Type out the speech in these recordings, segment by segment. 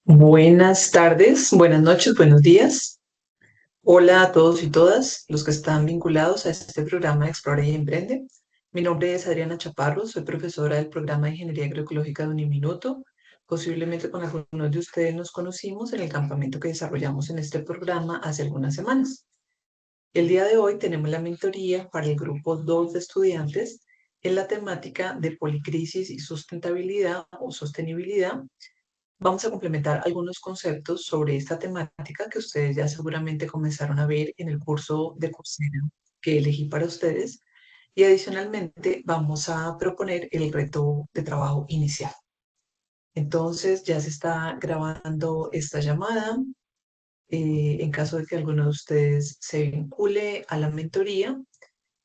Buenas tardes, buenas noches, buenos días. Hola a todos y todas los que están vinculados a este programa de Explora y Emprende. Mi nombre es Adriana Chaparro, soy profesora del programa de Ingeniería Agroecológica de Uniminuto. Posiblemente con algunos de ustedes nos conocimos en el campamento que desarrollamos en este programa hace algunas semanas. El día de hoy tenemos la mentoría para el grupo 2 de estudiantes en la temática de policrisis y sustentabilidad o sostenibilidad. Vamos a complementar algunos conceptos sobre esta temática que ustedes ya seguramente comenzaron a ver en el curso de Coursera que elegí para ustedes. Y adicionalmente vamos a proponer el reto de trabajo inicial. Entonces ya se está grabando esta llamada. En caso de que alguno de ustedes se vincule a la mentoría,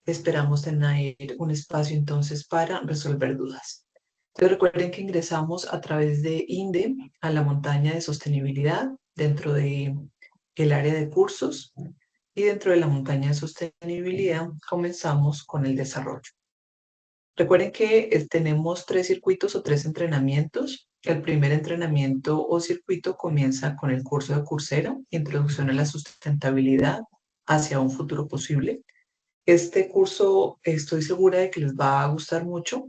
esperamos tener un espacio entonces para resolver dudas. Entonces recuerden que ingresamos a través de INDE a la montaña de sostenibilidad dentro de el área de cursos, y dentro de la montaña de sostenibilidad comenzamos con el desarrollo. Recuerden que tenemos 3 circuitos o 3 entrenamientos. El primer entrenamiento o circuito comienza con el curso de Coursera, Introducción a la Sustentabilidad hacia un futuro posible. Este curso estoy segura de que les va a gustar mucho.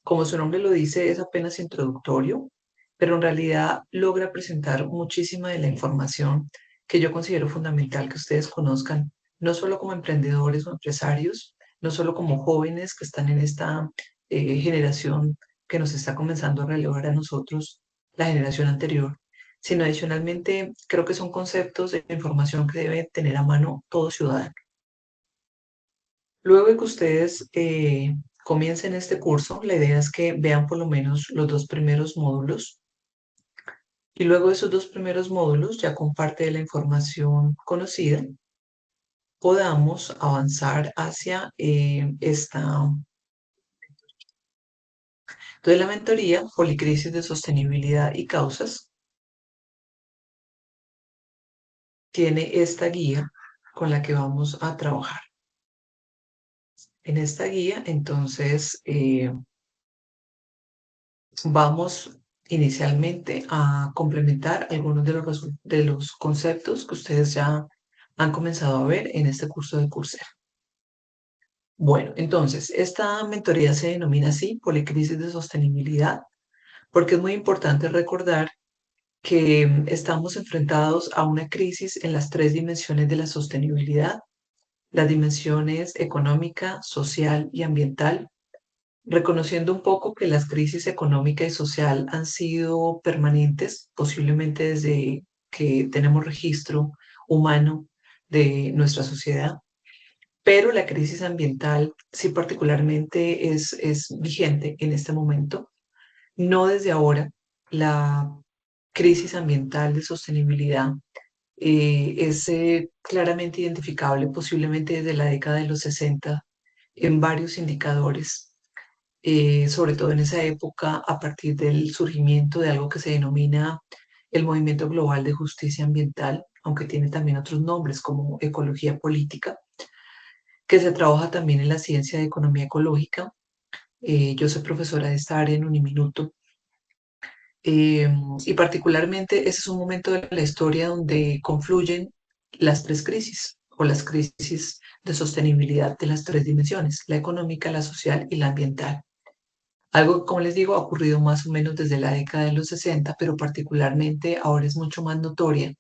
Como su nombre lo dice, es apenas introductorio, pero en realidad logra presentar muchísima de la información que yo considero fundamental que ustedes conozcan, no solo como emprendedores o empresarios, no solo como jóvenes que están en esta generación que nos está comenzando a relevar a nosotros, la generación anterior, sino adicionalmente creo que son conceptos de información que debe tener a mano todo ciudadano. Luego de que ustedes comiencen este curso, la idea es que vean por lo menos los 2 primeros módulos, y luego de esos 2 primeros módulos, ya con parte de la información conocida, podamos avanzar hacia esta. Entonces, la mentoría Policrisis de Sostenibilidad y Causas tiene esta guía con la que vamos a trabajar. En esta guía, entonces, vamos inicialmente a complementar algunos de los conceptos que ustedes ya han comenzado a ver en este curso de Coursera. Bueno, entonces, esta mentoría se denomina así, Policrisis de Sostenibilidad, porque es muy importante recordar que estamos enfrentados a una crisis en las 3 dimensiones de la sostenibilidad: las dimensiones económica, social y ambiental, reconociendo un poco que las crisis económica y social han sido permanentes, posiblemente desde que tenemos registro humano de nuestra sociedad, pero la crisis ambiental sí particularmente es vigente en este momento, no desde ahora. La crisis ambiental de sostenibilidad es claramente identificable posiblemente desde la década de los 60 en varios indicadores, sobre todo en esa época, a partir del surgimiento de algo que se denomina el Movimiento Global de Justicia Ambiental, aunque tiene también otros nombres como ecología política, que se trabaja también en la ciencia de economía ecológica. Yo soy profesora de esta área en Uniminuto, eh, y particularmente ese es un momento de la historia donde confluyen las 3 crisis o las crisis de sostenibilidad de las 3 dimensiones: la económica, la social y la ambiental. Algo que, como les digo, ha ocurrido más o menos desde la década de los 60, pero particularmente ahora es mucho más notoria,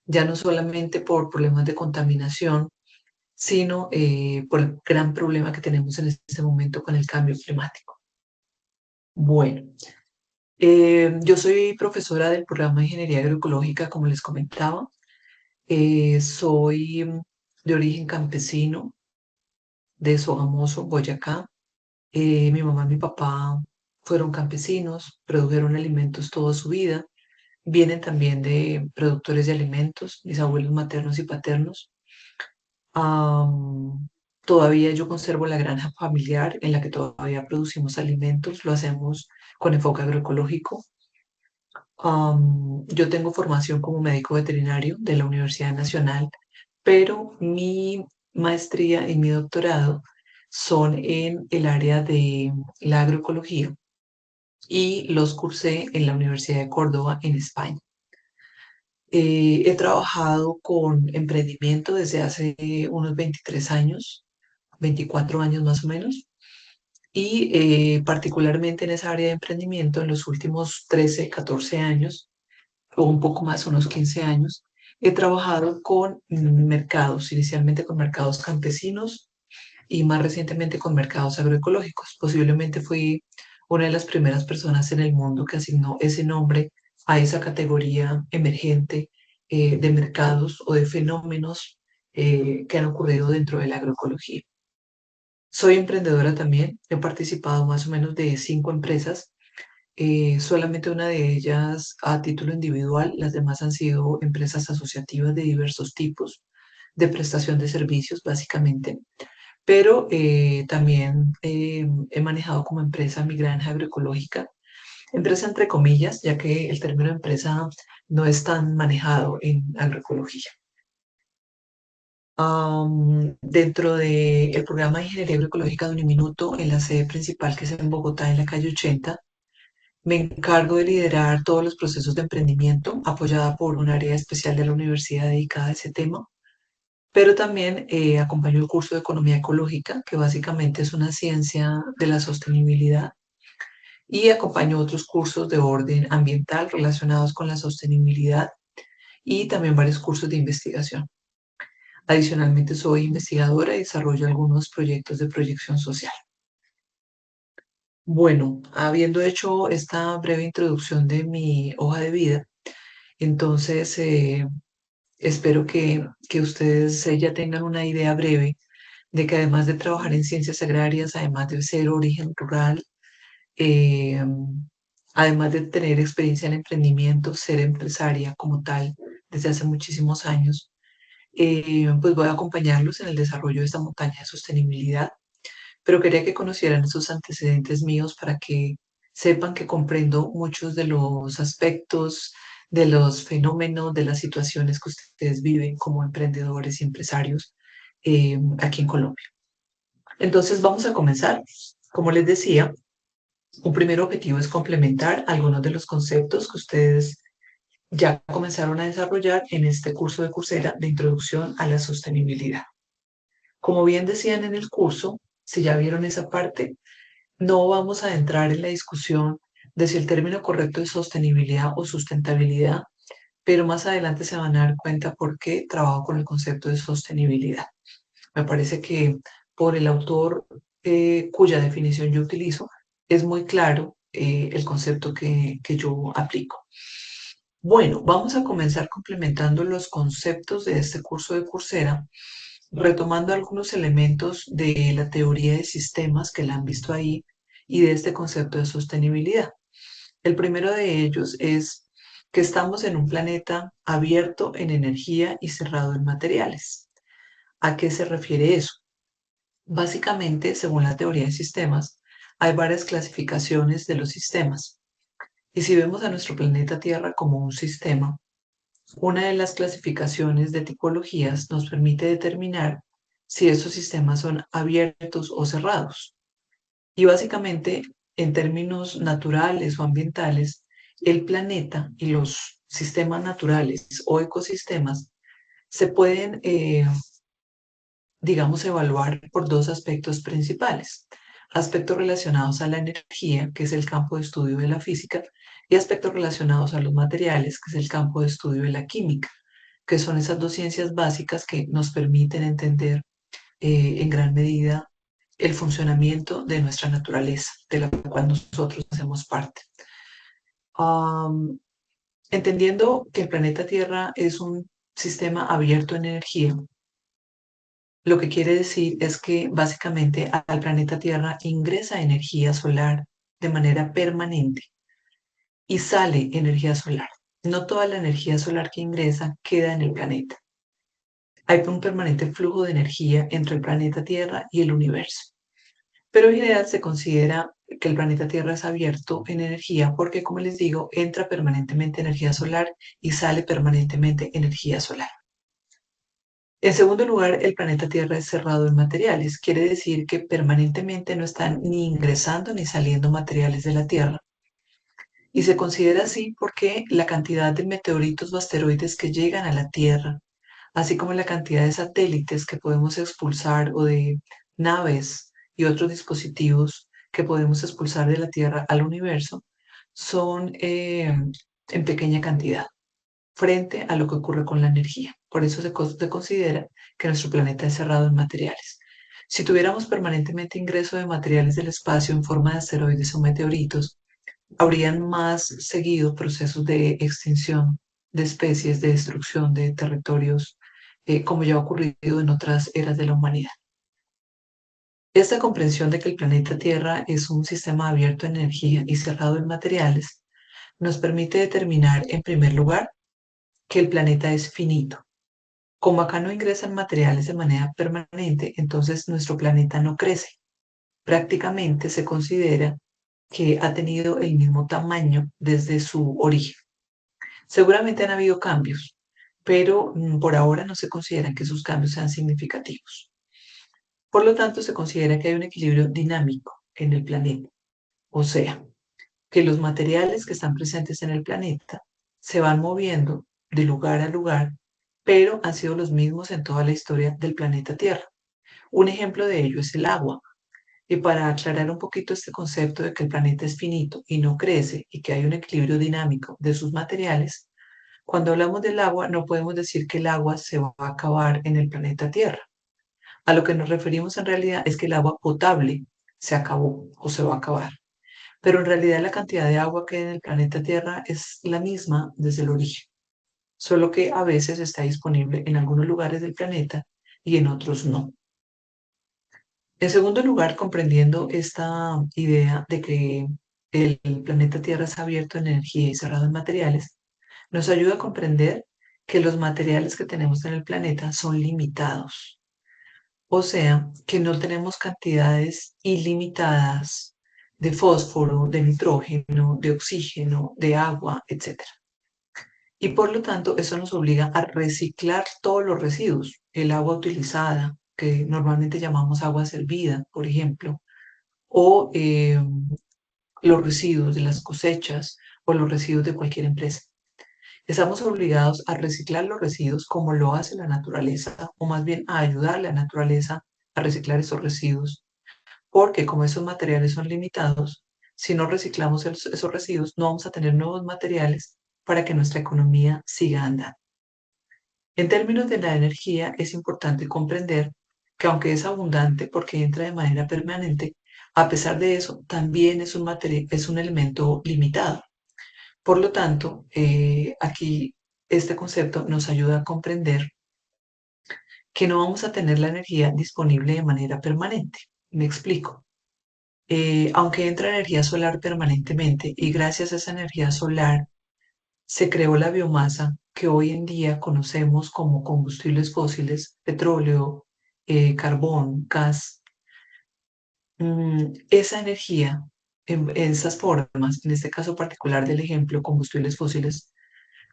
ya no solamente por problemas de contaminación, sino por el gran problema que tenemos en este momento con el cambio climático. Bueno, yo soy profesora del programa de Ingeniería Agroecológica, como les comentaba. Soy de origen campesino, de Sogamoso, Boyacá. Mi mamá y mi papá fueron campesinos, produjeron alimentos toda su vida. Vienen también de productores de alimentos, mis abuelos maternos y paternos. Am, Todavía yo conservo la granja familiar en la que todavía producimos alimentos, lo hacemos con enfoque agroecológico. Yo tengo formación como médico veterinario de la Universidad Nacional, pero mi maestría y mi doctorado son en el área de la agroecología, y los cursé en la Universidad de Córdoba, en España. He trabajado con emprendimiento desde hace unos 23 años, 24 años más o menos, y particularmente en esa área de emprendimiento en los últimos 13, 14 años, o un poco más, unos 15 años, he trabajado con mercados, inicialmente con mercados campesinos y más recientemente con mercados agroecológicos. Posiblemente fui una de las primeras personas en el mundo que asignó ese nombre a esa categoría emergente de mercados o de fenómenos que han ocurrido dentro de la agroecología. Soy emprendedora también, he participado más o menos de 5 empresas, solamente una de ellas a título individual, las demás han sido empresas asociativas de diversos tipos, de prestación de servicios básicamente, pero también he manejado como empresa mi granja agroecológica, empresa entre comillas, ya que el término empresa no es tan manejado en agroecología. Dentro del programa de Ingeniería Agroecológica de Uniminuto, en la sede principal que es en Bogotá, en la calle 80, me encargo de liderar todos los procesos de emprendimiento, apoyada por un área especial de la universidad dedicada a ese tema, pero también acompaño el curso de Economía Ecológica, que básicamente es una ciencia de la sostenibilidad, y acompaño otros cursos de orden ambiental relacionados con la sostenibilidad y también varios cursos de investigación. Adicionalmente, soy investigadora y desarrollo algunos proyectos de proyección social. Bueno, habiendo hecho esta breve introducción de mi hoja de vida, entonces espero que ustedes ya tengan una idea breve de que además de trabajar en ciencias agrarias, además de ser origen rural, eh, además de tener experiencia en emprendimiento, ser empresaria como tal desde hace muchísimos años, pues voy a acompañarlos en el desarrollo de esta montaña de sostenibilidad, pero quería que conocieran esos antecedentes míos para que sepan que comprendo muchos de los aspectos, de los fenómenos, de las situaciones que ustedes viven como emprendedores y empresarios aquí en Colombia. Entonces vamos a comenzar. Como les decía, un primer objetivo es complementar algunos de los conceptos que ustedes ya comenzaron a desarrollar en este curso de Coursera de Introducción a la Sostenibilidad. Como bien decían en el curso, si ya vieron esa parte, no vamos a entrar en la discusión de si el término correcto es sostenibilidad o sustentabilidad, pero más adelante se van a dar cuenta por qué trabajo con el concepto de sostenibilidad. Me parece que por el autor cuya definición yo utilizo, es muy claro el concepto que yo aplico. Bueno, vamos a comenzar complementando los conceptos de este curso de Coursera, retomando algunos elementos de la teoría de sistemas que la han visto ahí y de este concepto de sostenibilidad. El primero de ellos es que estamos en un planeta abierto en energía y cerrado en materiales. ¿A qué se refiere eso? Básicamente, según la teoría de sistemas, hay varias clasificaciones de los sistemas. Y si vemos a nuestro planeta Tierra como un sistema, una de las clasificaciones de tipologías nos permite determinar si esos sistemas son abiertos o cerrados. Y básicamente, en términos naturales o ambientales, el planeta y los sistemas naturales o ecosistemas se pueden, digamos, evaluar por dos aspectos principales. Aspectos relacionados a la energía, que es el campo de estudio de la física, y aspectos relacionados a los materiales, que es el campo de estudio de la química, que son esas dos ciencias básicas que nos permiten entender en gran medida el funcionamiento de nuestra naturaleza, de la cual nosotros hacemos parte. Um, Entendiendo que el planeta Tierra es un sistema abierto en energía, lo que quiere decir es que básicamente al planeta Tierra ingresa energía solar de manera permanente y sale energía solar. No toda la energía solar que ingresa queda en el planeta. Hay un permanente flujo de energía entre el planeta Tierra y el universo. Pero en general se considera que el planeta Tierra es abierto en energía porque, como les digo, entra permanentemente energía solar y sale permanentemente energía solar. En segundo lugar, el planeta Tierra es cerrado en materiales. Quiere decir que permanentemente no están ni ingresando ni saliendo materiales de la Tierra. Y se considera así porque la cantidad de meteoritos o asteroides que llegan a la Tierra, así como la cantidad de satélites que podemos expulsar o de naves y otros dispositivos que podemos expulsar de la Tierra al universo, son en pequeña cantidad frente a lo que ocurre con la energía. Por eso se considera que nuestro planeta es cerrado en materiales. Si tuviéramos permanentemente ingreso de materiales del espacio en forma de asteroides o meteoritos, habrían más seguido procesos de extinción de especies, de destrucción de territorios, como ya ha ocurrido en otras eras de la humanidad. Esta comprensión de que el planeta Tierra es un sistema abierto en energía y cerrado en materiales nos permite determinar, en primer lugar, que el planeta es finito. Como acá no ingresan materiales de manera permanente, entonces nuestro planeta no crece. Prácticamente se considera que ha tenido el mismo tamaño desde su origen. Seguramente han habido cambios, pero por ahora no se consideran que esos cambios sean significativos. Por lo tanto, se considera que hay un equilibrio dinámico en el planeta, o sea, que los materiales que están presentes en el planeta se van moviendo de lugar a lugar, pero han sido los mismos en toda la historia del planeta Tierra. Un ejemplo de ello es el agua. Y para aclarar un poquito este concepto de que el planeta es finito y no crece y que hay un equilibrio dinámico de sus materiales, cuando hablamos del agua no podemos decir que el agua se va a acabar en el planeta Tierra. A lo que nos referimos en realidad es que el agua potable se acabó o se va a acabar. Pero en realidad la cantidad de agua que hay en el planeta Tierra es la misma desde el origen, solo que a veces está disponible en algunos lugares del planeta y en otros no. En segundo lugar, comprendiendo esta idea de que el planeta Tierra es abierto en energía y cerrado en materiales, nos ayuda a comprender que los materiales que tenemos en el planeta son limitados, o sea, que no tenemos cantidades ilimitadas de fósforo, de nitrógeno, de oxígeno, de agua, etcétera. Y por lo tanto, eso nos obliga a reciclar todos los residuos, el agua utilizada, que normalmente llamamos agua servida, por ejemplo, o los residuos de las cosechas o los residuos de cualquier empresa. Estamos obligados a reciclar los residuos como lo hace la naturaleza, o más bien a ayudarle a la naturaleza a reciclar esos residuos, porque como esos materiales son limitados, si no reciclamos esos residuos, no vamos a tener nuevos materiales para que nuestra economía siga andando. En términos de la energía, es importante comprender que aunque es abundante porque entra de manera permanente, a pesar de eso, también es es un elemento limitado. Por lo tanto, aquí este concepto nos ayuda a comprender que no vamos a tener la energía disponible de manera permanente. Me explico. Aunque entra energía solar permanentemente y gracias a esa energía solar se creó la biomasa que hoy en día conocemos como combustibles fósiles, petróleo, carbón, gas. Esa energía, en esas formas, en este caso particular del ejemplo, combustibles fósiles,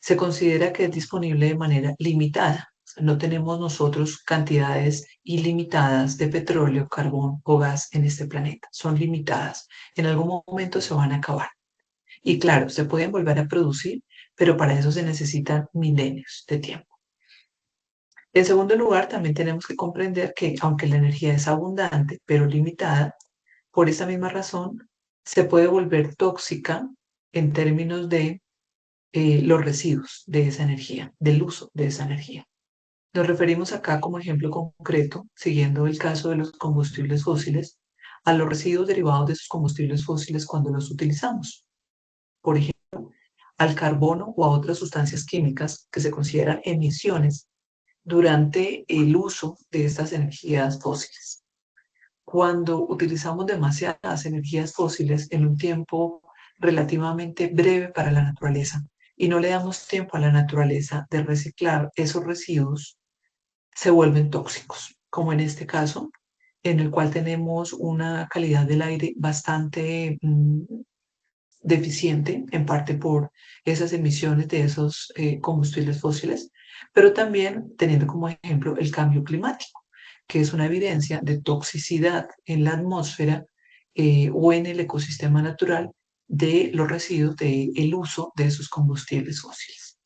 se considera que es disponible de manera limitada. O sea, no tenemos nosotros cantidades ilimitadas de petróleo, carbón o gas en este planeta. Son limitadas. En algún momento se van a acabar. Y claro, se pueden volver a producir, pero para eso se necesitan milenios de tiempo. En segundo lugar, también tenemos que comprender que aunque la energía es abundante, pero limitada, por esa misma razón, se puede volver tóxica en términos de los residuos de esa energía, del uso de esa energía. Nos referimos acá como ejemplo concreto, siguiendo el caso de los combustibles fósiles, a los residuos derivados de esos combustibles fósiles cuando los utilizamos. Por ejemplo, al carbono o a otras sustancias químicas que se consideran emisiones durante el uso de estas energías fósiles. Cuando utilizamos demasiadas energías fósiles en un tiempo relativamente breve para la naturaleza y no le damos tiempo a la naturaleza de reciclar esos residuos, se vuelven tóxicos, como en este caso, en el cual tenemos una calidad del aire bastante deficiente, en parte por esas emisiones de esos combustibles fósiles, pero también teniendo como ejemplo el cambio climático, que es una evidencia de toxicidad en la atmósfera o en el ecosistema natural de los residuos del uso de esos combustibles fósiles.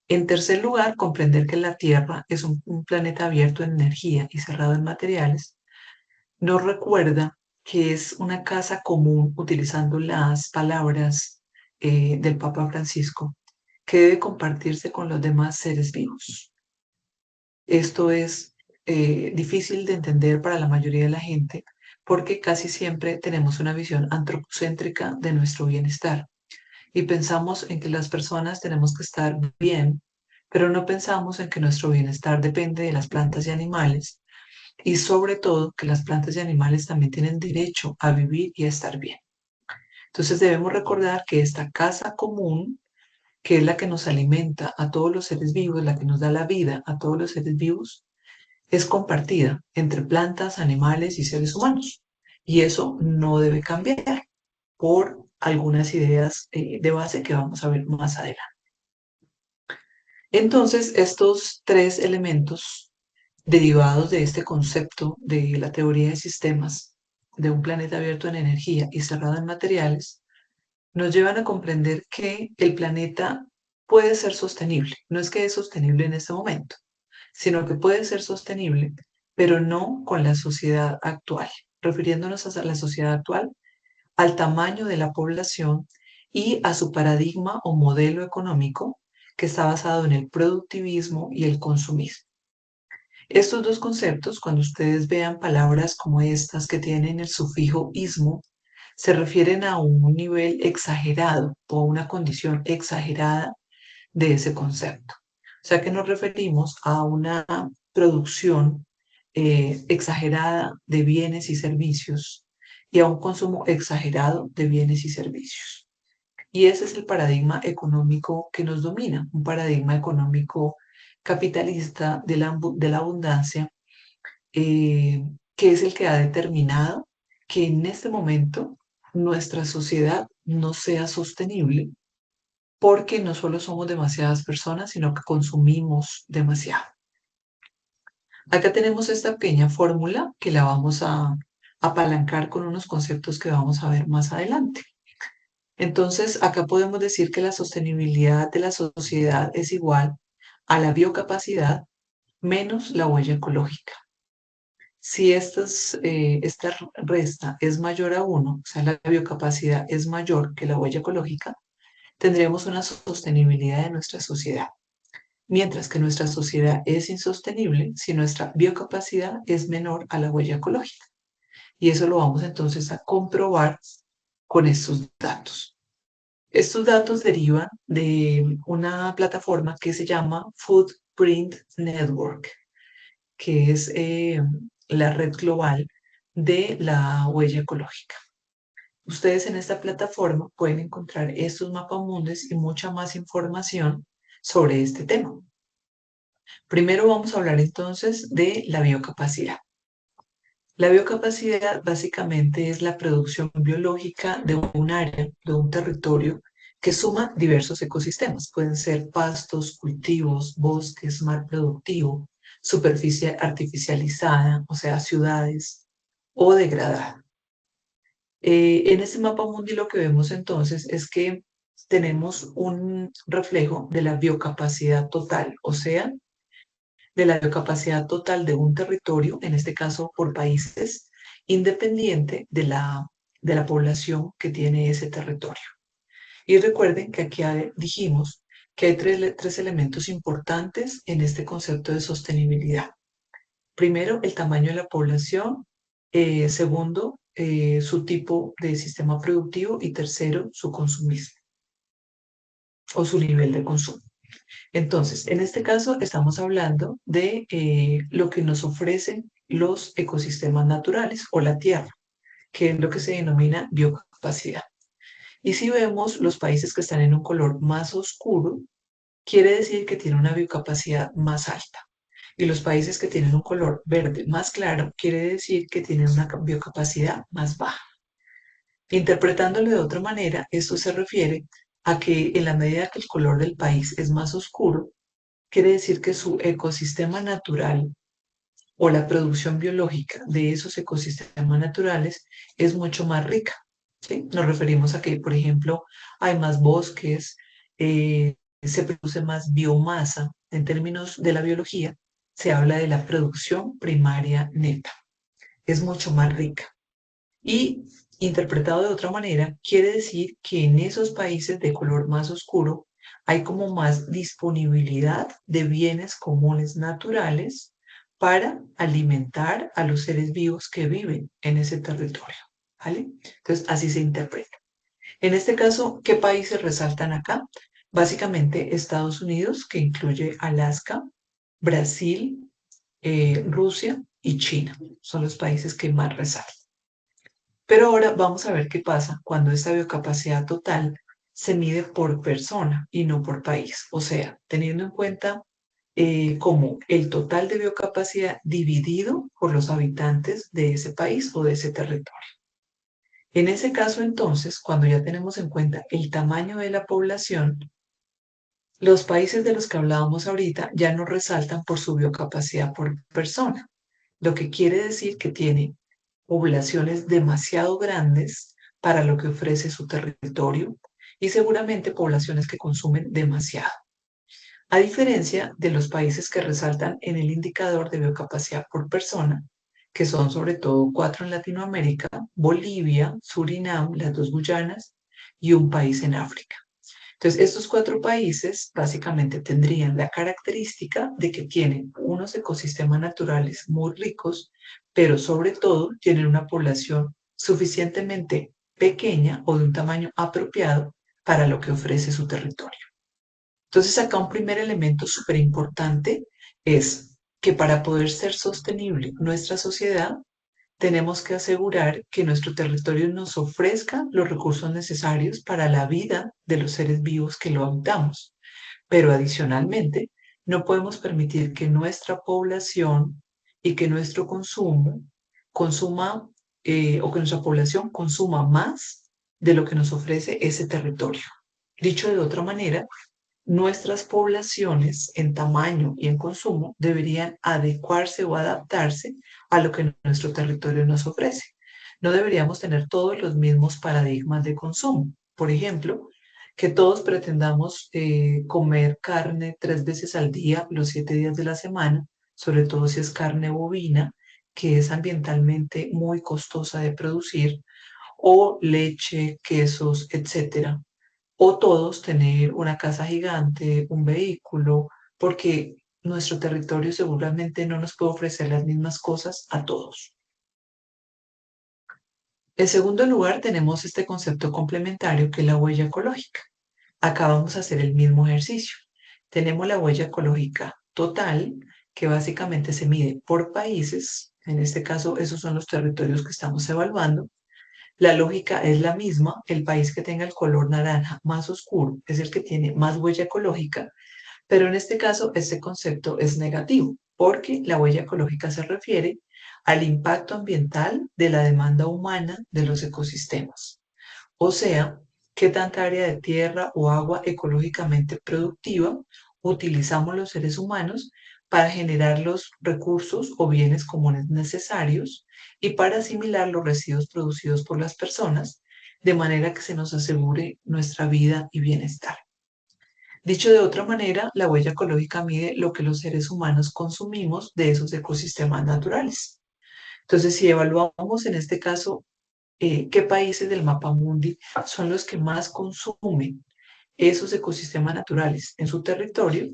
En tercer lugar, comprender que la Tierra es un planeta abierto en energía y cerrado en materiales nos recuerda que es una casa común, utilizando las palabras del Papa Francisco, que debe compartirse con los demás seres vivos. Esto es difícil de entender para la mayoría de la gente porque casi siempre tenemos una visión antropocéntrica de nuestro bienestar y pensamos en que las personas tenemos que estar bien, pero no pensamos en que nuestro bienestar depende de las plantas y animales y sobre todo que las plantas y animales también tienen derecho a vivir y a estar bien. Entonces debemos recordar que esta casa común, que es la que nos alimenta a todos los seres vivos, la que nos da la vida a todos los seres vivos, es compartida entre plantas, animales y seres humanos. Y eso no debe cambiar por algunas ideas de base que vamos a ver más adelante. Entonces, estos tres elementos derivados de este concepto de la teoría de sistemas de un planeta abierto en energía y cerrado en materiales, nos llevan a comprender que el planeta puede ser sostenible. No es que es sostenible en este momento, sino que puede ser sostenible, pero no con la sociedad actual. Refiriéndonos a la sociedad actual, al tamaño de la población y a su paradigma o modelo económico que está basado en el productivismo y el consumismo. Estos dos conceptos, cuando ustedes vean palabras como estas que tienen el sufijo ismo, se refieren a un nivel exagerado o a una condición exagerada de ese concepto. O sea que nos referimos a una producción exagerada de bienes y servicios y a un consumo exagerado de bienes y servicios. Y ese es el paradigma económico que nos domina, un paradigma económico capitalista de la abundancia, eh, que es el que ha determinado que en este momento nuestra sociedad no sea sostenible porque no solo somos demasiadas personas, sino que consumimos demasiado. Acá tenemos esta pequeña fórmula que la vamos a apalancar con unos conceptos que vamos a ver más adelante. Entonces, acá podemos decir que la sostenibilidad de la sociedad es igual a la biocapacidad menos la huella ecológica. Si esta resta es mayor a 1, o sea, la biocapacidad es mayor que la huella ecológica, tendremos una sostenibilidad de nuestra sociedad. Mientras que nuestra sociedad es insostenible si nuestra biocapacidad es menor a la huella ecológica. Y eso lo vamos entonces a comprobar con estos datos. Estos datos derivan de una plataforma que se llama Footprint Network, que es la red global de la huella ecológica. Ustedes en esta plataforma pueden encontrar estos mapamundos y mucha más información sobre este tema. Primero vamos a hablar entonces de la biocapacidad. La biocapacidad básicamente es la producción biológica de un área, de un territorio que suma diversos ecosistemas. Pueden ser pastos, cultivos, bosques, mar productivo, superficie artificializada, o sea, ciudades, o degradada. En este mapa mundi lo que vemos entonces es que tenemos un reflejo de la biocapacidad total, o sea, de la capacidad total de un territorio, en este caso por países, independiente de la población que tiene ese territorio. Y recuerden que aquí dijimos que hay tres elementos importantes en este concepto de sostenibilidad. Primero, el tamaño de la población. Segundo, su tipo de sistema productivo. Y tercero, su consumismo o su nivel de consumo. Entonces, en este caso estamos hablando de lo que nos ofrecen los ecosistemas naturales o la tierra, que es lo que se denomina biocapacidad. Y si vemos los países que están en un color más oscuro, quiere decir que tienen una biocapacidad más alta. Y los países que tienen un color verde más claro, quiere decir que tienen una biocapacidad más baja. Interpretándolo de otra manera, esto se refiere a que en la medida que el color del país es más oscuro, quiere decir que su ecosistema natural o la producción biológica de esos ecosistemas naturales es mucho más rica. ¿sí? Nos referimos a que, por ejemplo, hay más bosques, se produce más biomasa. En términos de la biología, se habla de la producción primaria neta. Es mucho más rica. Y interpretado de otra manera, quiere decir que en esos países de color más oscuro hay como más disponibilidad de bienes comunes naturales para alimentar a los seres vivos que viven en ese territorio. ¿Vale? Entonces, así se interpreta. En este caso, ¿qué países resaltan acá? Básicamente Estados Unidos, que incluye Alaska, Brasil, Rusia y China. Son los países que más resaltan. Pero ahora vamos a ver qué pasa cuando esta biocapacidad total se mide por persona y no por país. O sea, teniendo en cuenta como el total de biocapacidad dividido por los habitantes de ese país o de ese territorio. En ese caso, entonces, cuando ya tenemos en cuenta el tamaño de la población, los países de los que hablábamos ahorita ya no resaltan por su biocapacidad por persona, lo que quiere decir que tiene poblaciones demasiado grandes para lo que ofrece su territorio y seguramente poblaciones que consumen demasiado. A diferencia de los países que resaltan en el indicador de biocapacidad por persona, que son sobre todo cuatro en Latinoamérica: Bolivia, Surinam, las dos Guyanas y un país en África. Entonces, estos cuatro países básicamente tendrían la característica de que tienen unos ecosistemas naturales muy ricos, pero sobre todo tienen una población suficientemente pequeña o de un tamaño apropiado para lo que ofrece su territorio. Entonces, acá un primer elemento súper importante es que para poder ser sostenible nuestra sociedad, tenemos que asegurar que nuestro territorio nos ofrezca los recursos necesarios para la vida de los seres vivos que lo habitamos. Pero adicionalmente, no podemos permitir que nuestra población y que nuestro consumo consuma o que nuestra población consuma más de lo que nos ofrece ese territorio. Dicho de otra manera, nuestras poblaciones en tamaño y en consumo deberían adecuarse o adaptarse a lo que nuestro territorio nos ofrece. No deberíamos tener todos los mismos paradigmas de consumo. Por ejemplo, que todos pretendamos comer carne 3 veces al día, los 7 días de la semana, sobre todo si es carne bovina, que es ambientalmente muy costosa de producir, o leche, quesos, etcétera, o todos tener una casa gigante, un vehículo, porque nuestro territorio seguramente no nos puede ofrecer las mismas cosas a todos. En segundo lugar, tenemos este concepto complementario que es la huella ecológica. Acá vamos a hacer el mismo ejercicio. Tenemos la huella ecológica total, que básicamente se mide por países. En este caso, esos son los territorios que estamos evaluando. La lógica es la misma: el país que tenga el color naranja más oscuro es el que tiene más huella ecológica, pero en este caso este concepto es negativo, porque la huella ecológica se refiere al impacto ambiental de la demanda humana de los ecosistemas. O sea, qué tanta área de tierra o agua ecológicamente productiva utilizamos los seres humanos para generar los recursos o bienes comunes necesarios y para asimilar los residuos producidos por las personas, de manera que se nos asegure nuestra vida y bienestar. Dicho de otra manera, la huella ecológica mide lo que los seres humanos consumimos de esos ecosistemas naturales. Entonces, si evaluamos en este caso qué países del mapa mundi son los que más consumen esos ecosistemas naturales en su territorio,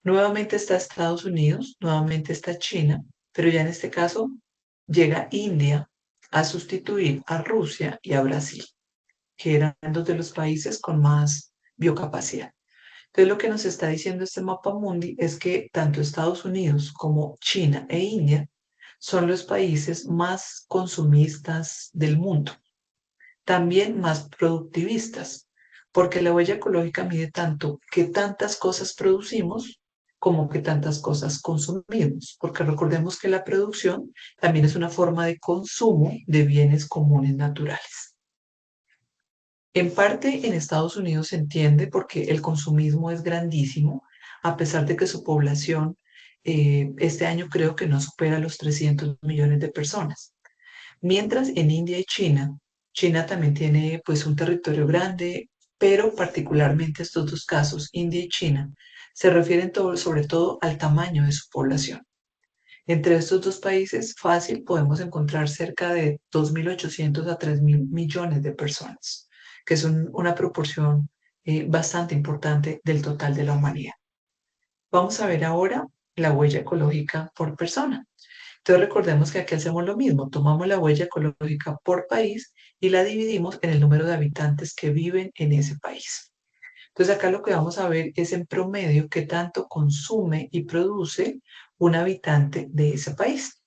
nuevamente está Estados Unidos, nuevamente está China, pero ya en este caso llega India a sustituir a Rusia y a Brasil, que eran dos de los países con más biocapacidad. Entonces, lo que nos está diciendo este mapa mundi es que tanto Estados Unidos como China e India son los países más consumistas del mundo, también más productivistas, porque la huella ecológica mide tanto qué tantas cosas producimos como qué tantas cosas consumimos, porque recordemos que la producción también es una forma de consumo de bienes comunes naturales. En parte en Estados Unidos se entiende porque el consumismo es grandísimo, a pesar de que su población este año creo que no supera los 300 millones de personas. Mientras en India y China China también tiene pues un territorio grande, pero particularmente estos dos casos, India y China, se refieren sobre todo al tamaño de su población. Entre estos dos países, fácil, podemos encontrar cerca de 2.800 a 3.000 millones de personas, que es una proporción bastante importante del total de la humanidad. Vamos a ver ahora la huella ecológica por persona. Entonces recordemos que aquí hacemos lo mismo, tomamos la huella ecológica por país y la dividimos en el número de habitantes que viven en ese país. Entonces acá lo que vamos a ver es en promedio qué tanto consume y produce un habitante de ese país.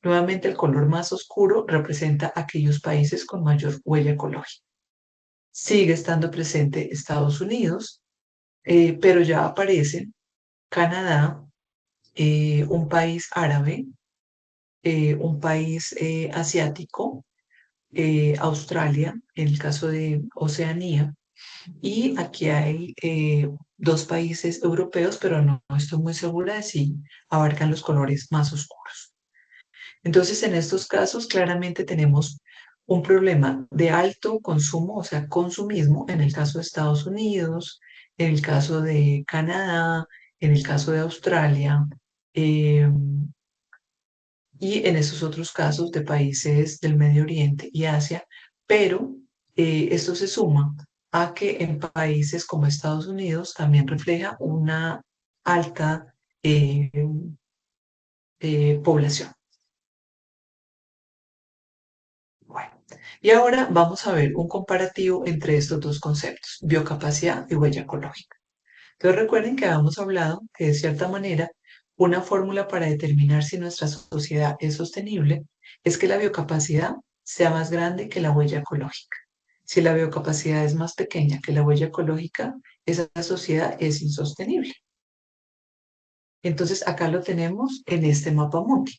Nuevamente el color más oscuro representa aquellos países con mayor huella ecológica. Sigue estando presente Estados Unidos, pero ya aparecen Canadá, un país árabe, un país asiático, Australia, en el caso de Oceanía, y aquí hay dos países europeos, pero no estoy muy segura de si abarcan los colores más oscuros. Entonces, en estos casos, claramente tenemos un problema de alto consumo, o sea, consumismo, en el caso de Estados Unidos, en el caso de Canadá, en el caso de Australia, eh, y en esos otros casos de países del Medio Oriente y Asia, pero esto se suma a que en países como Estados Unidos también refleja una alta eh, población. Bueno, y ahora vamos a ver un comparativo entre estos dos conceptos, biocapacidad y huella ecológica. Entonces recuerden que habíamos hablado que de cierta manera una fórmula para determinar si nuestra sociedad es sostenible es que la biocapacidad sea más grande que la huella ecológica. Si la biocapacidad es más pequeña que la huella ecológica, esa sociedad es insostenible. Entonces acá lo tenemos en este mapa mundi.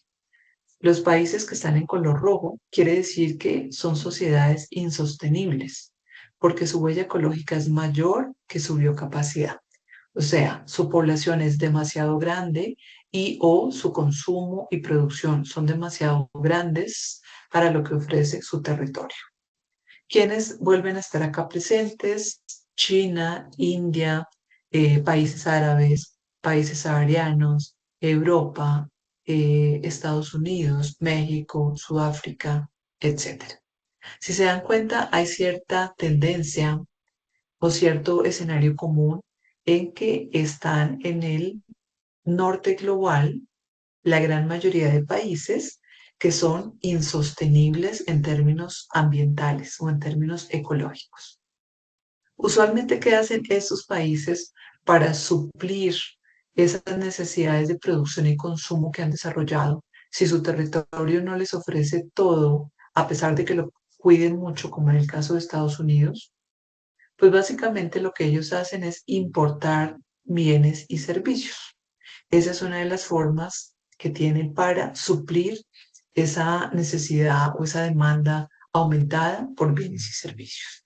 Los países que están en color rojo quiere decir que son sociedades insostenibles, porque su huella ecológica es mayor que su biocapacidad. O sea, su población es demasiado grande y o su consumo y producción son demasiado grandes para lo que ofrece su territorio. ¿Quiénes vuelven a estar acá presentes? China, India, países árabes, países saharianos, Europa, Estados Unidos, México, Sudáfrica, etcétera. Si se dan cuenta, hay cierta tendencia o cierto escenario común en que están en el norte global la gran mayoría de países que son insostenibles en términos ambientales o en términos ecológicos. Usualmente, ¿qué hacen estos países para suplir esas necesidades de producción y consumo que han desarrollado? Si su territorio no les ofrece todo, a pesar de que lo cuiden mucho, como en el caso de Estados Unidos, pues básicamente lo que ellos hacen es importar bienes y servicios. Esa es una de las formas que tienen para suplir esa necesidad o esa demanda aumentada por bienes y servicios.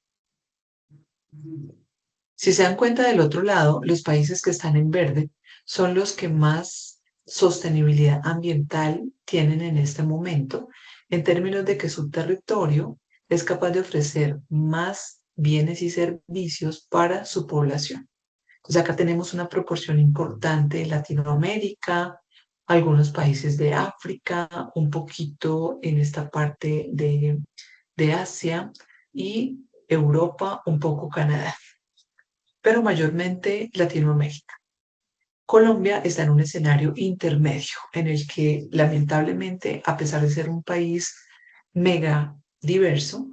Si se dan cuenta del otro lado, los países que están en verde son los que más sostenibilidad ambiental tienen en este momento, en términos de que su territorio es capaz de ofrecer más bienes y servicios para su población. Entonces acá tenemos una proporción importante de Latinoamérica, algunos países de África, un poquito en esta parte de Asia y Europa, un poco Canadá, pero mayormente Latinoamérica. Colombia está en un escenario intermedio en el que lamentablemente, a pesar de ser un país mega diverso,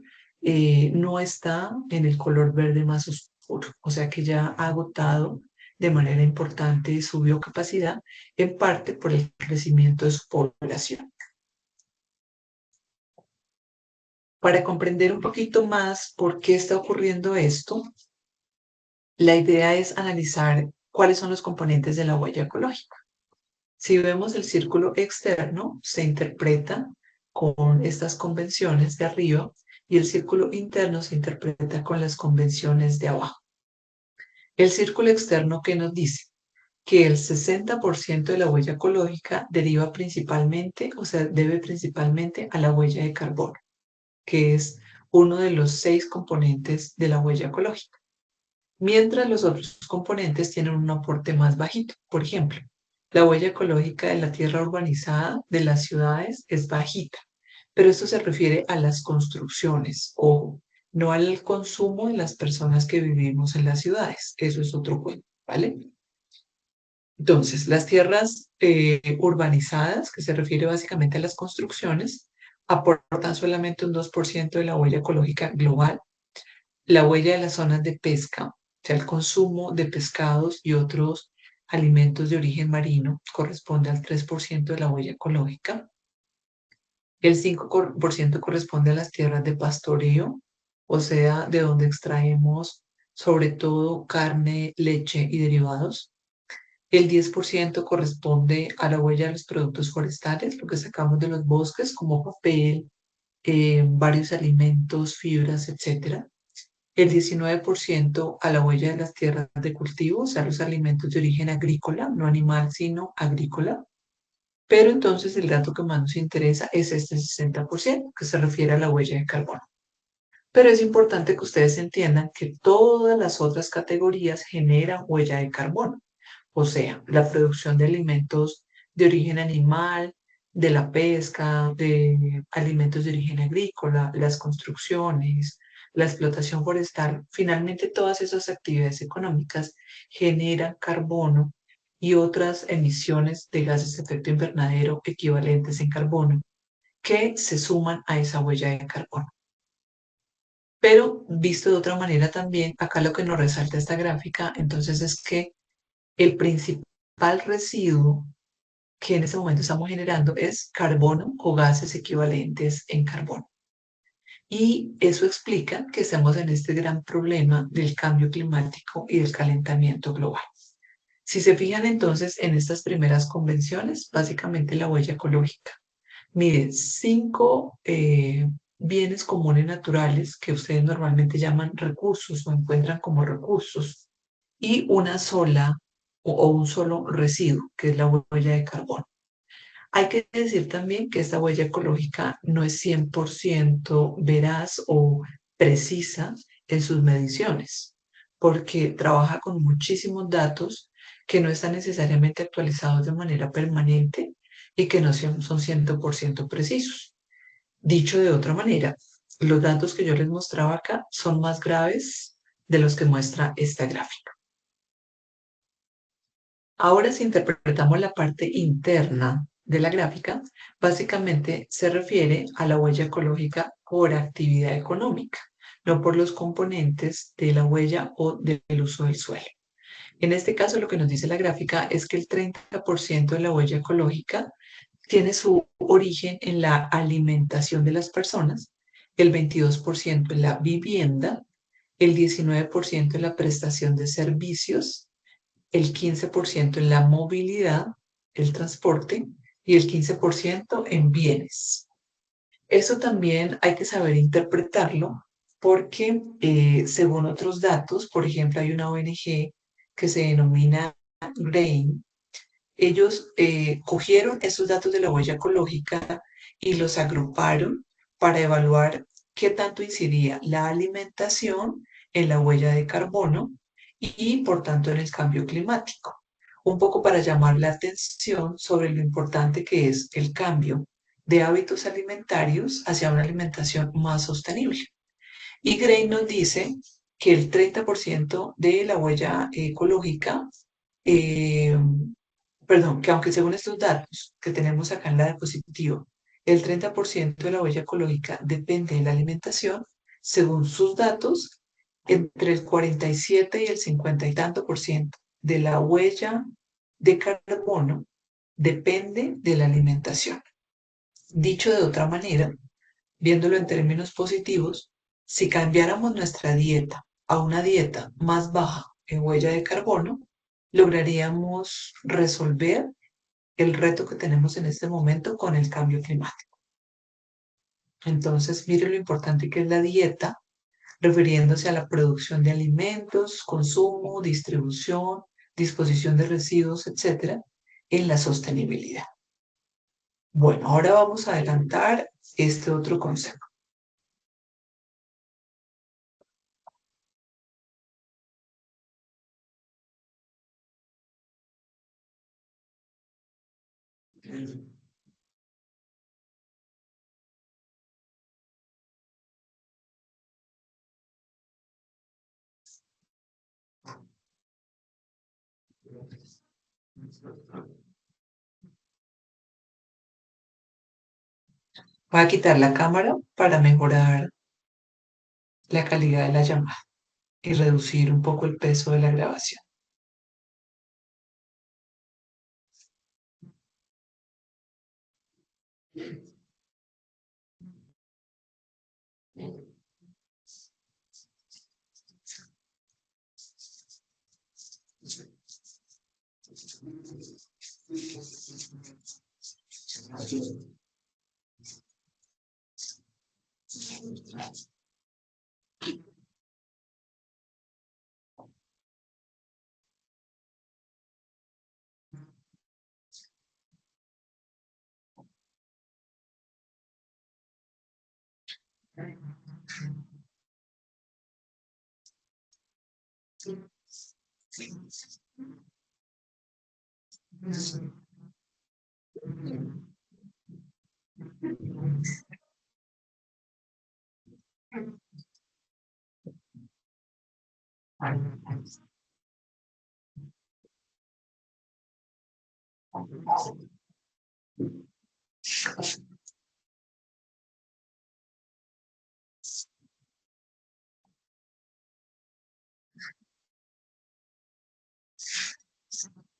no está en el color verde más oscuro, o sea que ya ha agotado de manera importante su biocapacidad, en parte por el crecimiento de su población. Para comprender un poquito más por qué está ocurriendo esto, la idea es analizar cuáles son los componentes de la huella ecológica. Si vemos el círculo externo, se interpreta con estas convenciones de arriba y el círculo interno se interpreta con las convenciones de abajo. El círculo externo que nos dice que el 60% de la huella ecológica deriva principalmente, o sea, debe principalmente a la huella de carbono, que es uno de los 6 componentes de la huella ecológica, mientras los otros componentes tienen un aporte más bajito. Por ejemplo, la huella ecológica de la tierra urbanizada de las ciudades es bajita, pero esto se refiere a las construcciones, ojo, no al consumo de las personas que vivimos en las ciudades. Eso es otro cuento, ¿vale? Entonces, las tierras urbanizadas, que se refiere básicamente a las construcciones, aportan solamente un 2% de la huella ecológica global. La huella de las zonas de pesca, o sea, el consumo de pescados y otros alimentos de origen marino, corresponde al 3% de la huella ecológica. El 5% corresponde a las tierras de pastoreo, o sea, de donde extraemos sobre todo carne, leche y derivados. El 10% corresponde a la huella de los productos forestales, lo que sacamos de los bosques, como papel, varios alimentos, fibras, etcétera. El 19% a la huella de las tierras de cultivo, o sea, los alimentos de origen agrícola, no animal, sino agrícola. Pero entonces el dato que más nos interesa es este 60%, que se refiere a la huella de carbono. Pero es importante que ustedes entiendan que todas las otras categorías generan huella de carbono. O sea, la producción de alimentos de origen animal, de la pesca, de alimentos de origen agrícola, las construcciones, la explotación forestal, finalmente todas esas actividades económicas generan carbono y otras emisiones de gases de efecto invernadero equivalentes en carbono que se suman a esa huella de carbono. Pero visto de otra manera también, acá lo que nos resalta esta gráfica, entonces es que el principal residuo que en este momento estamos generando es carbono o gases equivalentes en carbono. Y eso explica que estamos en este gran problema del cambio climático y del calentamiento global. Si se fijan entonces en estas primeras convenciones, básicamente la huella ecológica mide 5 bienes comunes naturales que ustedes normalmente llaman recursos o encuentran como recursos y una sola o un solo residuo, que es la huella de carbono. Hay que decir también que esta huella ecológica no es 100% veraz o precisa en sus mediciones, porque trabaja con muchísimos datos que no están necesariamente actualizados de manera permanente y que no son 100% precisos. Dicho de otra manera, los datos que yo les mostraba acá son más graves de los que muestra esta gráfica. Ahora, si interpretamos la parte interna de la gráfica, básicamente se refiere a la huella ecológica por actividad económica, no por los componentes de la huella o del uso del suelo. En este caso, lo que nos dice la gráfica es que el 30% de la huella ecológica tiene su origen en la alimentación de las personas, el 22% en la vivienda, el 19% en la prestación de servicios, el 15% en la movilidad, el transporte, y el 15% en bienes. Eso también hay que saber interpretarlo porque según otros datos, por ejemplo, hay una ONG que se denomina GRAIN. Ellos cogieron esos datos de la huella ecológica y los agruparon para evaluar qué tanto incidía la alimentación en la huella de carbono y, por tanto, en el cambio climático. Un poco para llamar la atención sobre lo importante que es el cambio de hábitos alimentarios hacia una alimentación más sostenible. Y Gray nos dice que el 30% de la huella ecológica, eh, perdón, que aunque según estos datos que tenemos acá en la diapositiva, el 30% de la huella ecológica depende de la alimentación, según sus datos, entre el 47 y el 50 y tanto por ciento de la huella de carbono depende de la alimentación. Dicho de otra manera, viéndolo en términos positivos, si cambiáramos nuestra dieta a una dieta más baja en huella de carbono, lograríamos resolver el reto que tenemos en este momento con el cambio climático. Entonces, mire lo importante que es la dieta, refiriéndose a la producción de alimentos, consumo, distribución, disposición de residuos, etcétera, en la sostenibilidad. Bueno, ahora vamos a adelantar este otro concepto. Voy a quitar la cámara para mejorar la calidad de la llamada y reducir un poco el peso de la grabación.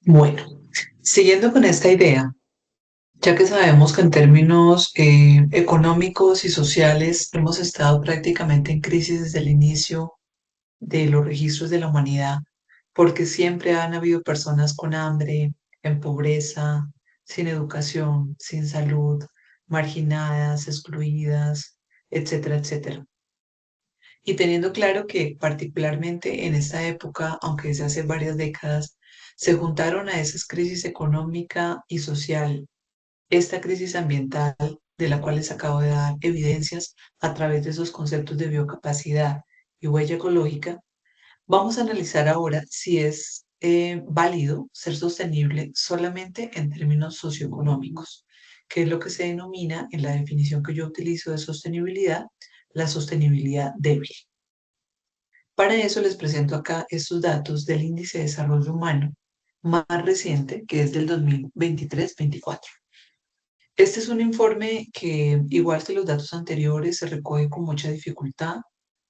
Bueno, siguiendo con esta idea, ya que sabemos que en términos económicos y sociales hemos estado prácticamente en crisis desde el inicio de los registros de la humanidad, porque siempre han habido personas con hambre, en pobreza, sin educación, sin salud, marginadas, excluidas, etcétera, etcétera. Y teniendo claro que particularmente en esta época, aunque desde hace varias décadas, se juntaron a esas crisis económica y social, esta crisis ambiental, de la cual les acabo de dar evidencias a través de esos conceptos de biocapacidad y huella ecológica, vamos a analizar ahora si es válido ser sostenible solamente en términos socioeconómicos, que es lo que se denomina en la definición que yo utilizo de sostenibilidad, la sostenibilidad débil. Para eso les presento acá estos datos del Índice de Desarrollo Humano más reciente, que es del 2023-24. Este es un informe que, igual que los datos anteriores, se recoge con mucha dificultad.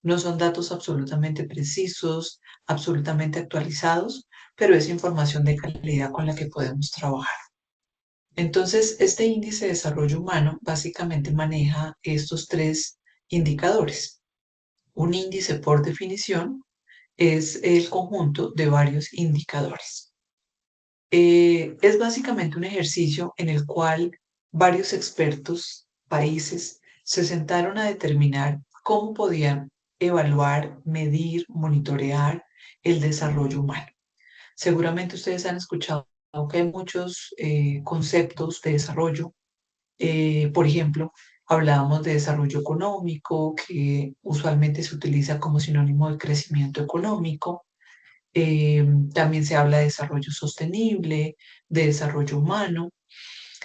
No son datos absolutamente precisos, absolutamente actualizados, pero es información de calidad con la que podemos trabajar. Entonces, este índice de desarrollo humano básicamente maneja estos tres indicadores. Un índice, por definición, es el conjunto de varios indicadores. Es básicamente un ejercicio en el cual varios expertos, países, se sentaron a determinar cómo podían evaluar, medir, monitorear el desarrollo humano. Seguramente ustedes han escuchado que hay muchos conceptos de desarrollo. Por ejemplo, hablábamos de desarrollo económico, que usualmente se utiliza como sinónimo de crecimiento económico. También se habla de desarrollo sostenible, de desarrollo humano.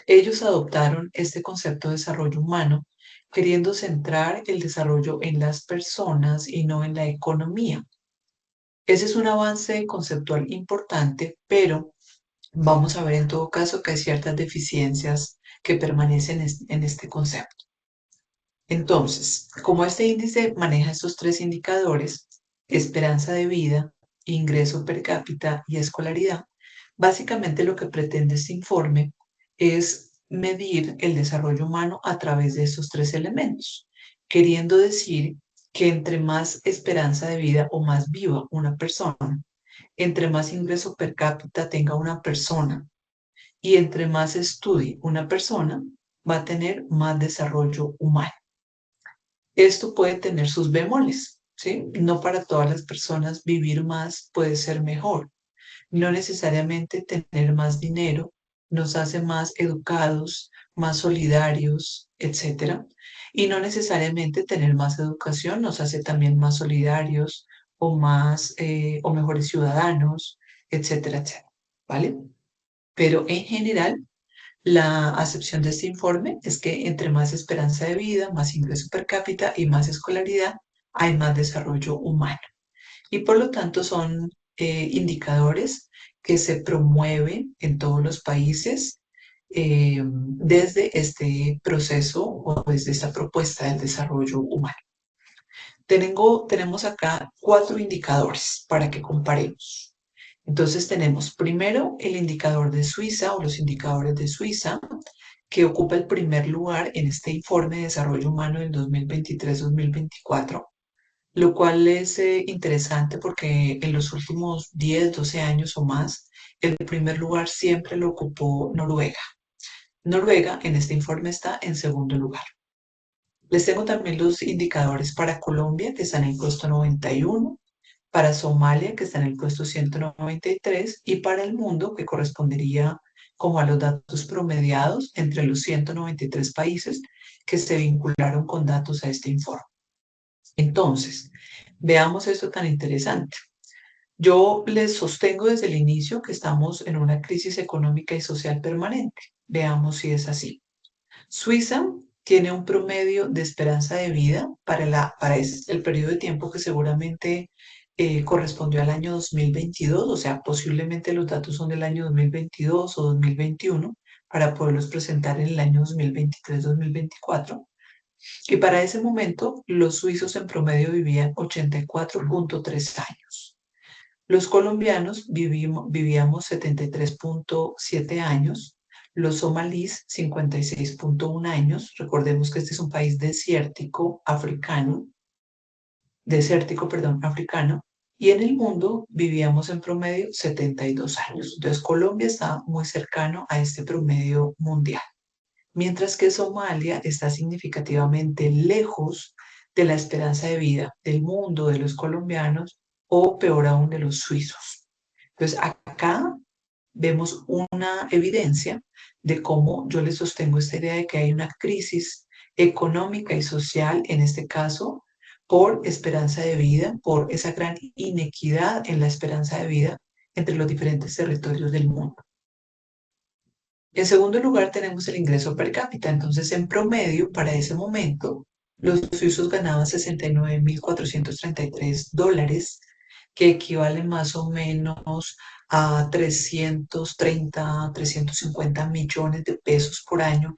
Ellos adoptaron este concepto de desarrollo humano queriendo centrar el desarrollo en las personas y no en la economía. Ese es un avance conceptual importante, pero vamos a ver en todo caso que hay ciertas deficiencias que permanecen en este concepto. Entonces, como este índice maneja estos tres indicadores, esperanza de vida, ingreso per cápita y escolaridad, básicamente lo que pretende este informe es medir el desarrollo humano a través de estos tres elementos, queriendo decir que entre más esperanza de vida o más viva una persona, entre más ingreso per cápita tenga una persona y entre más estudie una persona, va a tener más desarrollo humano. Esto puede tener sus bemoles, ¿sí? No para todas las personas vivir más puede ser mejor. No necesariamente tener más dinero nos hace más educados, más solidarios, etcétera. Y no necesariamente tener más educación nos hace también más solidarios o más o mejores ciudadanos, etcétera, etcétera. ¿Vale? Pero en general La acepción de este informe es que entre más esperanza de vida, más ingreso per cápita y más escolaridad, hay más desarrollo humano. Y por lo tanto son indicadores que se promueven en todos los países desde este proceso o desde esta propuesta del desarrollo humano. Tenemos acá 4 indicadores para que comparemos. Entonces tenemos primero el indicador de Suiza o los indicadores de Suiza, que ocupa el primer lugar en este informe de desarrollo humano del 2023-2024, lo cual es interesante porque en los últimos 10, 12 años o más, el primer lugar siempre lo ocupó Noruega. Noruega en este informe está en segundo lugar. Les tengo también los indicadores para Colombia, que están en el puesto 91, para Somalia, que está en el puesto 193, y para el mundo, que correspondería como a los datos promediados entre los 193 países que se vincularon con datos a este informe. Entonces, veamos esto tan interesante. Yo les sostengo desde el inicio que estamos en una crisis económica y social permanente. Veamos si es así. Suiza tiene un promedio de esperanza de vida para el periodo de tiempo que seguramente correspondió al año 2022, o sea, posiblemente los datos son del año 2022 o 2021 para poderlos presentar en el año 2023-2024. Y para ese momento, los suizos en promedio vivían 84,3 años. Los colombianos vivíamos 73,7 años, los somalíes 56,1 años. Recordemos que este es un país desértico, y en el mundo vivíamos en promedio 72 años. Entonces Colombia está muy cercano a este promedio mundial, mientras que Somalia está significativamente lejos de la esperanza de vida del mundo, de los colombianos o peor aún de los suizos. Entonces acá vemos una evidencia de cómo yo les sostengo esta idea de que hay una crisis económica y social, en este caso, por esperanza de vida, por esa gran inequidad en la esperanza de vida entre los diferentes territorios del mundo. En segundo lugar, tenemos el ingreso per cápita. Entonces, en promedio, para ese momento, los suizos ganaban 69.433 dólares, que equivalen más o menos a 330, 350 millones de pesos por año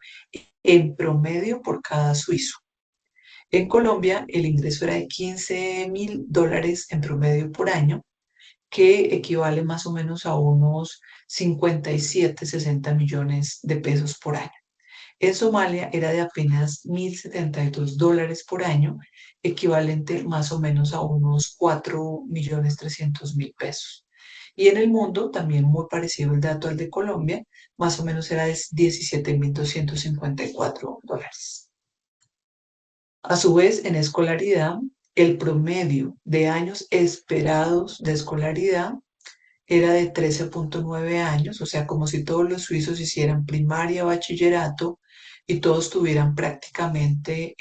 en promedio por cada suizo. En Colombia, el ingreso era de 15.000 dólares en promedio por año, que equivale más o menos a unos 57, 60 millones de pesos por año. En Somalia era de apenas 1.072 dólares por año, equivalente más o menos a unos 4.300.000 pesos. Y en el mundo, también muy parecido el dato al de Colombia, más o menos era de 17.254 dólares. A su vez, en escolaridad, el promedio de años esperados de escolaridad era de 13,9 años, o sea, como si todos los suizos hicieran primaria, bachillerato y todos tuvieran prácticamente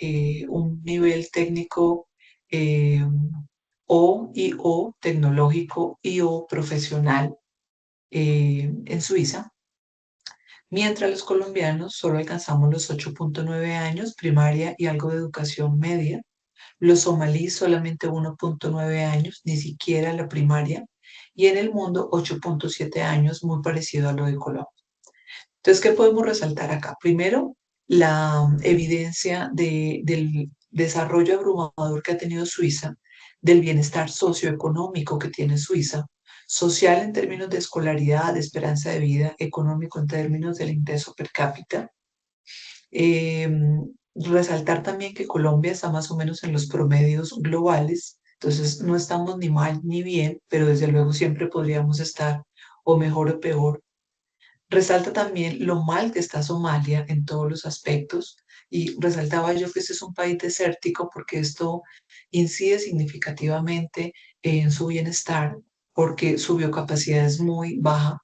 un nivel técnico eh, o tecnológico y o profesional en Suiza, mientras los colombianos solo alcanzamos los 8,9 años, primaria y algo de educación media. Los somalíes solamente 1,9 años, ni siquiera la primaria, y en el mundo 8,7 años, muy parecido a lo de Colombia. Entonces, ¿qué podemos resaltar acá? Primero, la evidencia del desarrollo abrumador que ha tenido Suiza, del bienestar socioeconómico que tiene Suiza, social en términos de escolaridad, de esperanza de vida, económico en términos del ingreso per cápita. Eh, Resaltar también que Colombia está más o menos en los promedios globales, entonces no estamos ni mal ni bien, pero desde luego siempre podríamos estar o mejor o peor. Resalta también lo mal que está Somalia en todos los aspectos, y resaltaba yo que este es un país desértico porque esto incide significativamente en su bienestar, porque su biocapacidad es muy baja,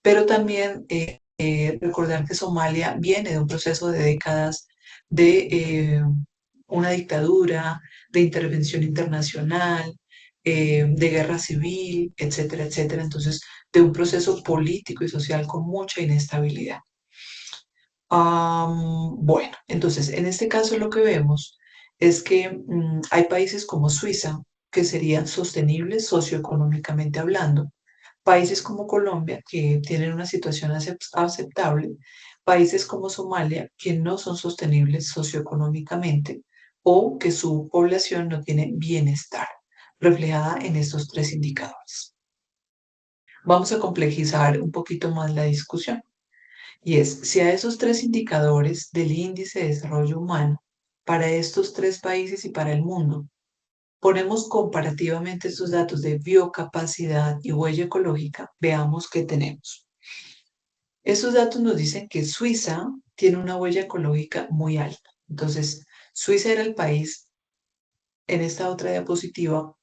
pero también recordar que Somalia viene de un proceso de décadas de una dictadura, de intervención internacional, de guerra civil, etcétera, etcétera. Entonces, de un proceso político y social con mucha inestabilidad. Bueno, entonces en este caso lo que vemos es que hay países como Suiza que serían sostenibles socioeconómicamente hablando, países como Colombia que tienen una situación aceptable, países como Somalia que no son sostenibles socioeconómicamente o que su población no tiene bienestar, reflejada en estos tres indicadores. Vamos a complejizar un poquito más la discusión. Y es, si a esos tres indicadores del índice de desarrollo humano, para estos tres países y para el mundo, ponemos comparativamente estos datos de biocapacidad y huella ecológica, veamos qué tenemos. Estos datos nos dicen que Suiza tiene una huella ecológica muy alta. Entonces, Suiza era el país en esta otra diapositiva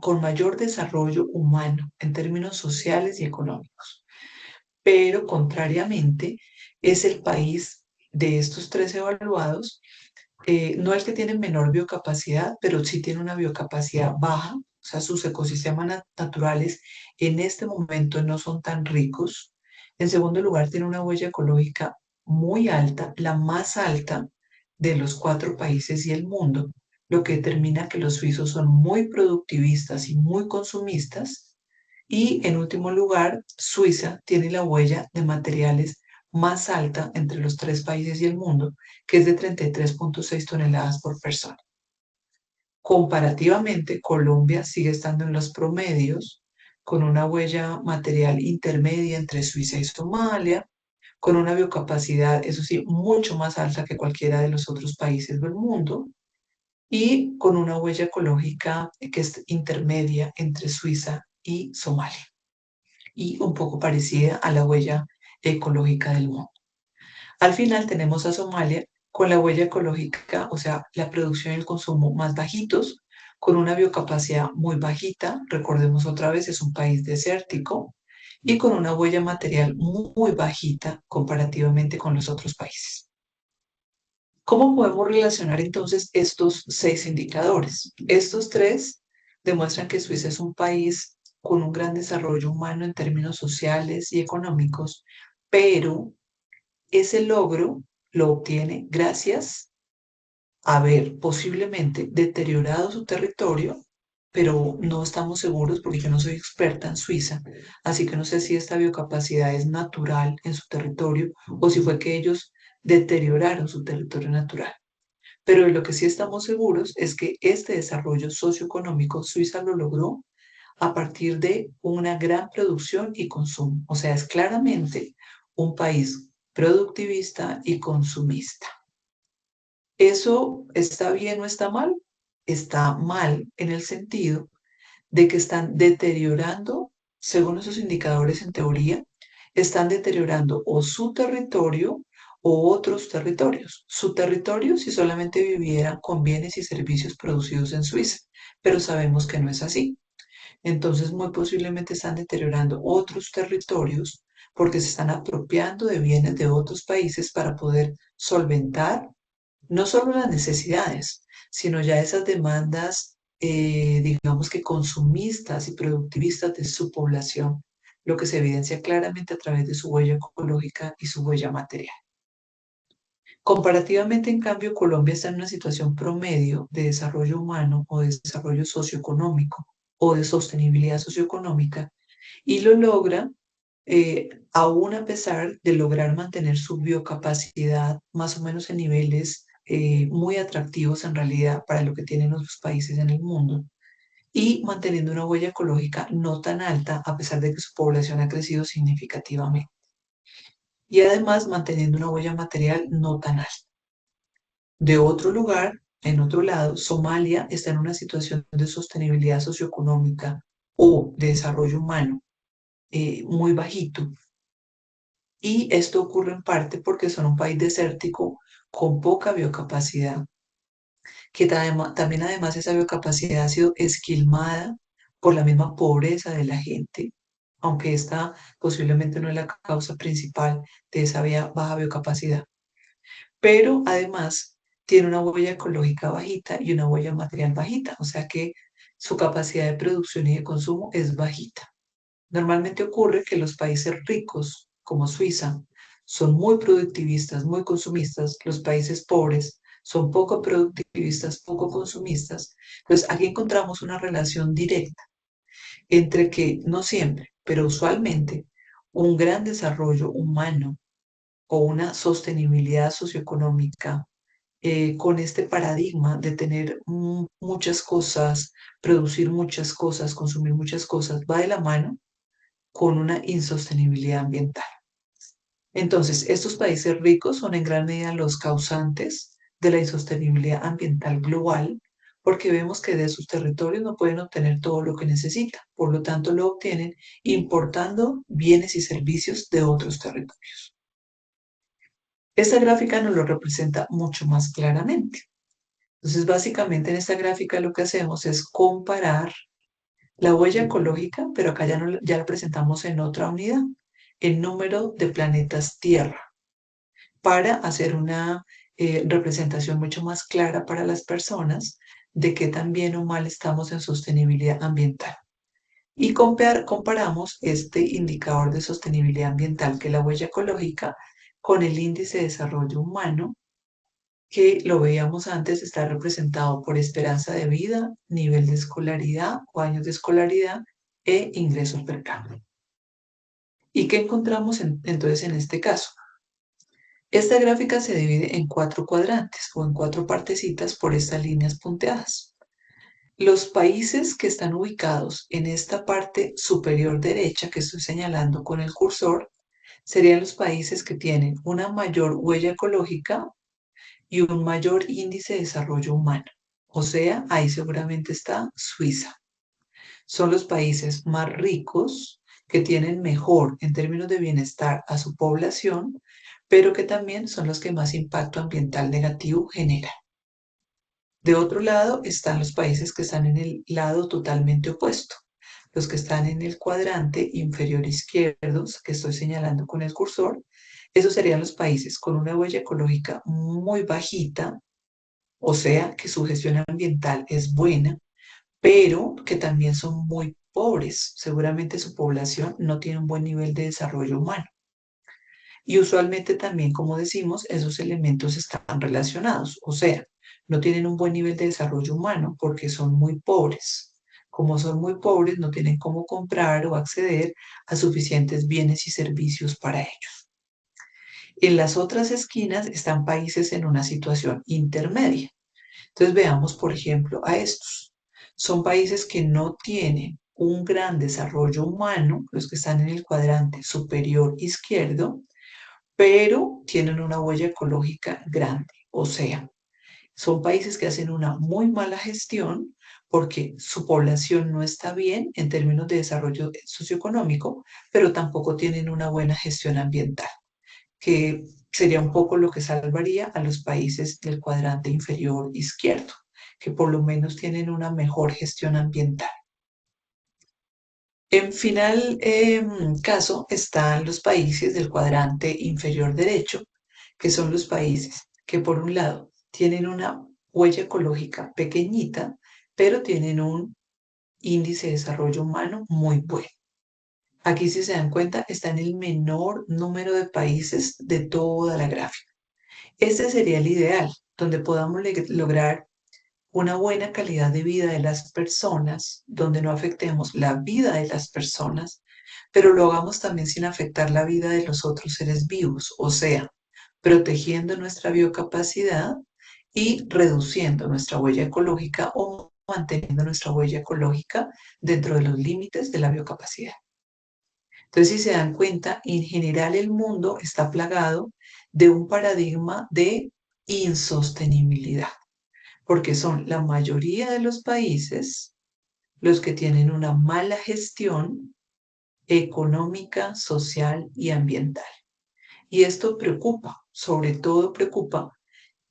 con mayor desarrollo humano en términos sociales y económicos. Pero contrariamente es el país de estos tres evaluados, no el que tiene menor biocapacidad, pero sí tiene una biocapacidad baja, o sea, sus ecosistemas naturales en este momento no son tan ricos. En segundo lugar, tiene una huella ecológica muy alta, la más alta de los cuatro países y el mundo, lo que determina que los suizos son muy productivistas y muy consumistas y en último lugar, Suiza tiene la huella de materiales más alta entre los tres países y el mundo, que es de 33,6 toneladas por persona. Comparativamente, Colombia sigue estando en los promedios, con una huella material intermedia entre Suiza y Somalia, con una biocapacidad, eso sí, mucho más alta que cualquiera de los otros países del mundo, y con una huella ecológica que es intermedia entre Suiza y Somalia y un poco parecida a la huella ecológica del mundo. Al final tenemos a Somalia con la huella ecológica, o sea, la producción y el consumo más bajitos, con una biocapacidad muy bajita, recordemos otra vez, es un país desértico, y con una huella material muy bajita comparativamente con los otros países. ¿Cómo podemos relacionar entonces estos seis indicadores? Estos tres demuestran que Suiza es un país con un gran desarrollo humano en términos sociales y económicos, pero ese logro lo obtiene gracias a haber posiblemente deteriorado su territorio, pero no estamos seguros porque yo no soy experta en Suiza, así que no sé si esta biocapacidad es natural en su territorio o si fue que ellos deterioraron su territorio natural. Pero de lo que sí estamos seguros es que este desarrollo socioeconómico Suiza lo logró a partir de una gran producción y consumo. O sea, es claramente un país productivista y consumista. ¿Eso está bien o está mal? Está mal en el sentido de que están deteriorando, según esos indicadores en teoría, están deteriorando o su territorio o otros territorios. Su territorio si solamente vivieran con bienes y servicios producidos en Suiza, pero sabemos que no es así. Entonces, muy posiblemente están deteriorando otros territorios porque se están apropiando de bienes de otros países para poder solventar no solo las necesidades, sino ya esas demandas, digamos que consumistas y productivistas de su población, lo que se evidencia claramente a través de su huella ecológica y su huella material. Comparativamente, en cambio, Colombia está en una situación promedio de desarrollo humano o de desarrollo socioeconómico o de sostenibilidad socioeconómica y lo logra aún a pesar de lograr mantener su biocapacidad más o menos en niveles muy atractivos en realidad para lo que tienen otros países en el mundo y manteniendo una huella ecológica no tan alta a pesar de que su población ha crecido significativamente y además manteniendo una huella material no tan alta. De otro lugar, en otro lado, Somalia está en una situación de sostenibilidad socioeconómica o de desarrollo humano muy bajito. Y esto ocurre en parte porque son un país desértico con poca biocapacidad, que también además esa biocapacidad ha sido esquilmada por la misma pobreza de la gente, aunque esta posiblemente no es la causa principal de esa baja biocapacidad. Pero además tiene una huella ecológica bajita y una huella material bajita, o sea que su capacidad de producción y de consumo es bajita. Normalmente ocurre que los países ricos, como Suiza, son muy productivistas, muy consumistas. Los países pobres son poco productivistas, poco consumistas. Entonces, aquí encontramos una relación directa entre que no siempre, pero usualmente, un gran desarrollo humano o una sostenibilidad socioeconómica con este paradigma de tener muchas cosas, producir muchas cosas, consumir muchas cosas, va de la mano con una insostenibilidad ambiental. Entonces, estos países ricos son en gran medida los causantes de la insostenibilidad ambiental global, porque vemos que de sus territorios no pueden obtener todo lo que necesitan, por lo tanto lo obtienen importando bienes y servicios de otros territorios. Esta gráfica nos lo representa mucho más claramente. Entonces, básicamente en esta gráfica lo que hacemos es comparar la huella ecológica, pero acá ya la presentamos en otra unidad, el número de planetas Tierra, para hacer una representación mucho más clara para las personas de qué tan bien o mal estamos en sostenibilidad ambiental. Y comparamos este indicador de sostenibilidad ambiental, que es la huella ecológica, con el índice de desarrollo humano, que lo veíamos antes, está representado por esperanza de vida, nivel de escolaridad o años de escolaridad e ingresos per cápita. ¿Y qué encontramos entonces en este caso? Esta gráfica se divide en 4 cuadrantes o en 4 partecitas por estas líneas punteadas. Los países que están ubicados en esta parte superior derecha que estoy señalando con el cursor serían los países que tienen una mayor huella ecológica y un mayor índice de desarrollo humano. O sea, ahí seguramente está Suiza. Son los países más ricos que tienen mejor en términos de bienestar a su población, pero que también son los que más impacto ambiental negativo generan. De otro lado están los países que están en el lado totalmente opuesto, los que están en el cuadrante inferior izquierdo, que estoy señalando con el cursor. Esos serían los países con una huella ecológica muy bajita, o sea que su gestión ambiental es buena, pero que también son muy pobres. Seguramente su población no tiene un buen nivel de desarrollo humano. Y usualmente también, como decimos, esos elementos están relacionados, o sea, no tienen un buen nivel de desarrollo humano porque son muy pobres. Como son muy pobres, no tienen cómo comprar o acceder a suficientes bienes y servicios para ellos. En las otras esquinas están países en una situación intermedia. Entonces veamos, por ejemplo, a estos. Son países que no tienen un gran desarrollo humano, los que están en el cuadrante superior izquierdo, pero tienen una huella ecológica grande. O sea, son países que hacen una muy mala gestión porque su población no está bien en términos de desarrollo socioeconómico, pero tampoco tienen una buena gestión ambiental, que sería un poco lo que salvaría a los países del cuadrante inferior izquierdo, que por lo menos tienen una mejor gestión ambiental. En final caso están los países del cuadrante inferior derecho, que son los países que por un lado tienen una huella ecológica pequeñita, pero tienen un índice de desarrollo humano muy bueno. Aquí, si se dan cuenta, está en el menor número de países de toda la gráfica. Este sería el ideal, donde podamos lograr una buena calidad de vida de las personas, donde no afectemos la vida de las personas, pero lo hagamos también sin afectar la vida de los otros seres vivos, o sea, protegiendo nuestra biocapacidad y reduciendo nuestra huella ecológica o manteniendo nuestra huella ecológica dentro de los límites de la biocapacidad. Entonces, si se dan cuenta, en general el mundo está plagado de un paradigma de insostenibilidad, porque son la mayoría de los países los que tienen una mala gestión económica, social y ambiental. Y esto preocupa, sobre todo preocupa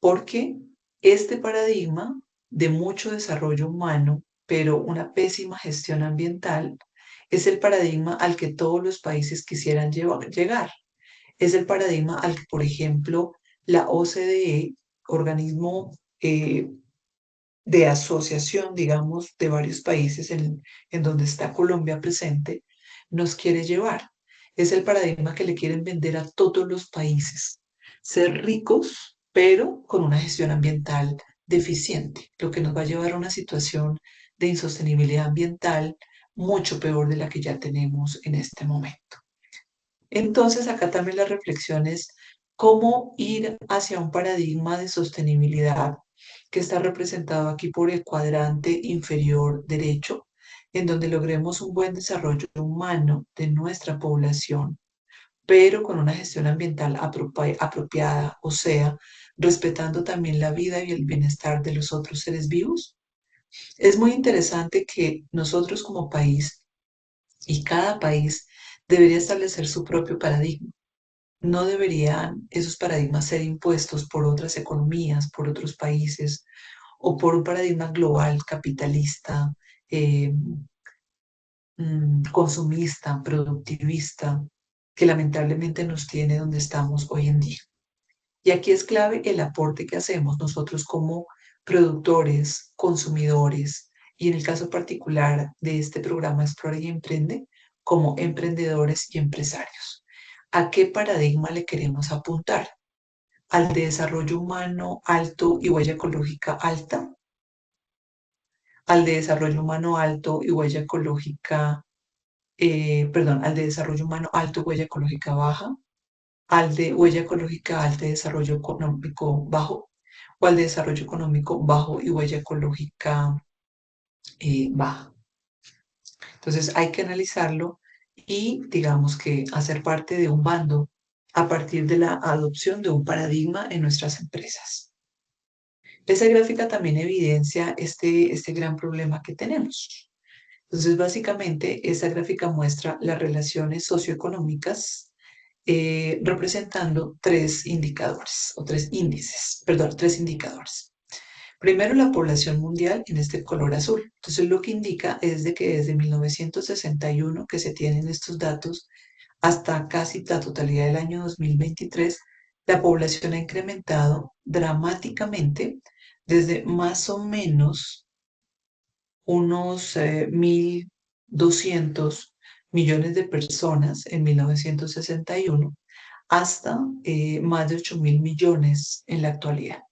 porque este paradigma de mucho desarrollo humano, pero una pésima gestión ambiental, es el paradigma al que todos los países quisieran llegar. Es el paradigma al que, por ejemplo, la OCDE, organismo de asociación, digamos, de varios países en donde está Colombia presente, nos quiere llevar. Es el paradigma que le quieren vender a todos los países. Ser ricos, pero con una gestión ambiental deficiente, lo que nos va a llevar a una situación de insostenibilidad ambiental mucho peor de la que ya tenemos en este momento. Entonces, acá también la reflexión es cómo ir hacia un paradigma de sostenibilidad que está representado aquí por el cuadrante inferior derecho, en donde logremos un buen desarrollo humano de nuestra población, pero con una gestión ambiental apropiada, o sea, respetando también la vida y el bienestar de los otros seres vivos. Es muy interesante que nosotros como país y cada país debería establecer su propio paradigma. No deberían esos paradigmas ser impuestos por otras economías, por otros países o por un paradigma global, capitalista, eh, consumista, productivista, que lamentablemente nos tiene donde estamos hoy en día. Y aquí es clave el aporte que hacemos nosotros como productores, consumidores, y en el caso particular de este programa Explora y Emprende, como emprendedores y empresarios. ¿A qué paradigma le queremos apuntar? ¿Al de desarrollo humano alto y huella ecológica alta? ¿Al de desarrollo humano alto y huella ecológica, perdón, al de desarrollo humano alto y huella ecológica baja? ¿Al de huella ecológica alta y desarrollo económico bajo? ¿O al de desarrollo económico bajo y huella ecológica baja? Entonces hay que analizarlo y digamos que hacer parte de un bando a partir de la adopción de un paradigma en nuestras empresas. Esa gráfica también evidencia este gran problema que tenemos. Entonces, básicamente, esta gráfica muestra las relaciones socioeconómicas representando tres indicadores, o tres índices, perdón, tres indicadores. Primero, la población mundial en este color azul. Entonces, lo que indica es de que desde 1961 que se tienen estos datos hasta casi la totalidad del año 2023, la población ha incrementado dramáticamente desde más o menos unos 1.200 millones de personas en 1961 hasta más de 8.000 millones en la actualidad.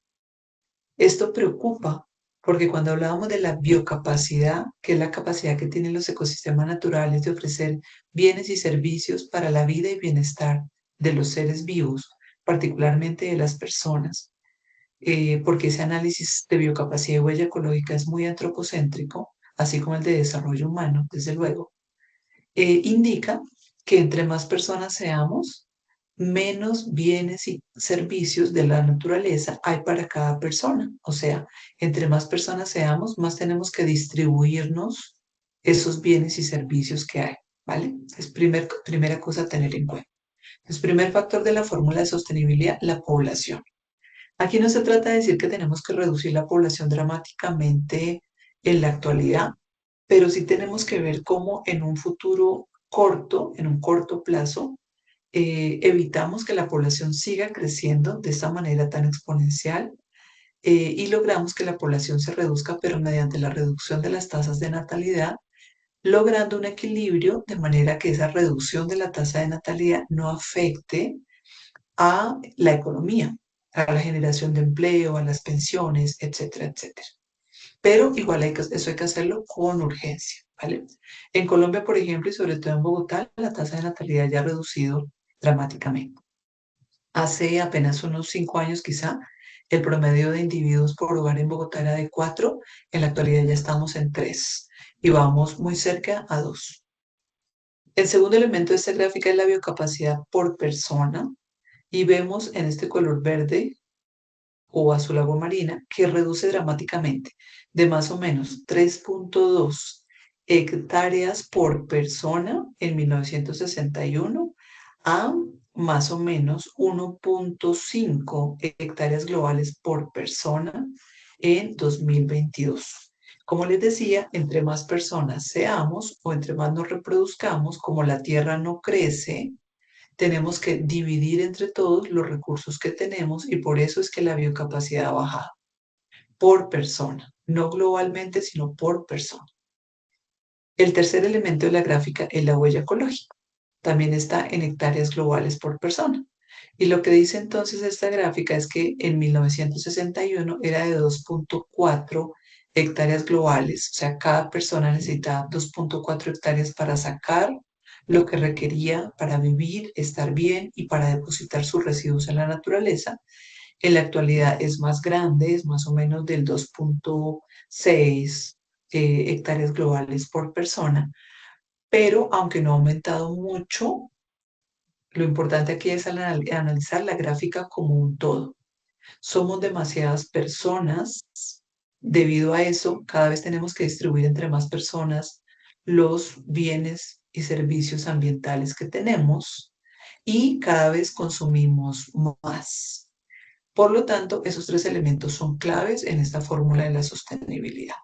Esto preocupa porque cuando hablábamos de la biocapacidad, que es la capacidad que tienen los ecosistemas naturales de ofrecer bienes y servicios para la vida y bienestar de los seres vivos, particularmente de las personas, porque ese análisis de biocapacidad y huella ecológica es muy antropocéntrico, así como el de desarrollo humano, desde luego, indica que entre más personas seamos, menos bienes y servicios de la naturaleza hay para cada persona. O sea, entre más personas seamos, más tenemos que distribuirnos esos bienes y servicios que hay, ¿vale? Es primera cosa a tener en cuenta. Es primer factor de la fórmula de sostenibilidad, la población. Aquí no se trata de decir que tenemos que reducir la población dramáticamente en la actualidad, pero sí tenemos que ver cómo en un futuro corto, en un corto plazo, evitamos que la población siga creciendo de esta manera tan exponencial y logramos que la población se reduzca, pero mediante la reducción de las tasas de natalidad, logrando un equilibrio de manera que esa reducción de la tasa de natalidad no afecte a la economía, a la generación de empleo, a las pensiones, etcétera, etcétera. Pero igual eso hay que hacerlo con urgencia, ¿vale? En Colombia, por ejemplo, y sobre todo en Bogotá, la tasa de natalidad ya ha reducido dramáticamente. Hace apenas unos 5 años quizá, el promedio de individuos por hogar en Bogotá era de 4, en la actualidad ya estamos en 3 y vamos muy cerca a 2. El segundo elemento de esta gráfica es la biocapacidad por persona y vemos en este color verde o azul agua marina que reduce dramáticamente de más o menos 3.2 hectáreas por persona en 1961 a más o menos 1.5 hectáreas globales por persona en 2022. Como les decía, entre más personas seamos o entre más nos reproduzcamos, como la tierra no crece, tenemos que dividir entre todos los recursos que tenemos y por eso es que la biocapacidad ha bajado por persona, no globalmente, sino por persona. El tercer elemento de la gráfica es la huella ecológica. también está en hectáreas globales por persona. Y lo que dice entonces esta gráfica es que en 1961 era de 2,4 hectáreas globales, o sea, cada persona necesitaba 2,4 hectáreas para sacar lo que requería para vivir, estar bien y para depositar sus residuos en la naturaleza. En la actualidad es más grande, es más o menos del 2,6 hectáreas globales por persona, pero aunque no ha aumentado mucho, lo importante aquí es analizar la gráfica como un todo. Somos demasiadas personas. Debido a eso, cada vez tenemos que distribuir entre más personas los bienes y servicios ambientales que tenemos y cada vez consumimos más. Por lo tanto, esos tres elementos son claves en esta fórmula de la sostenibilidad.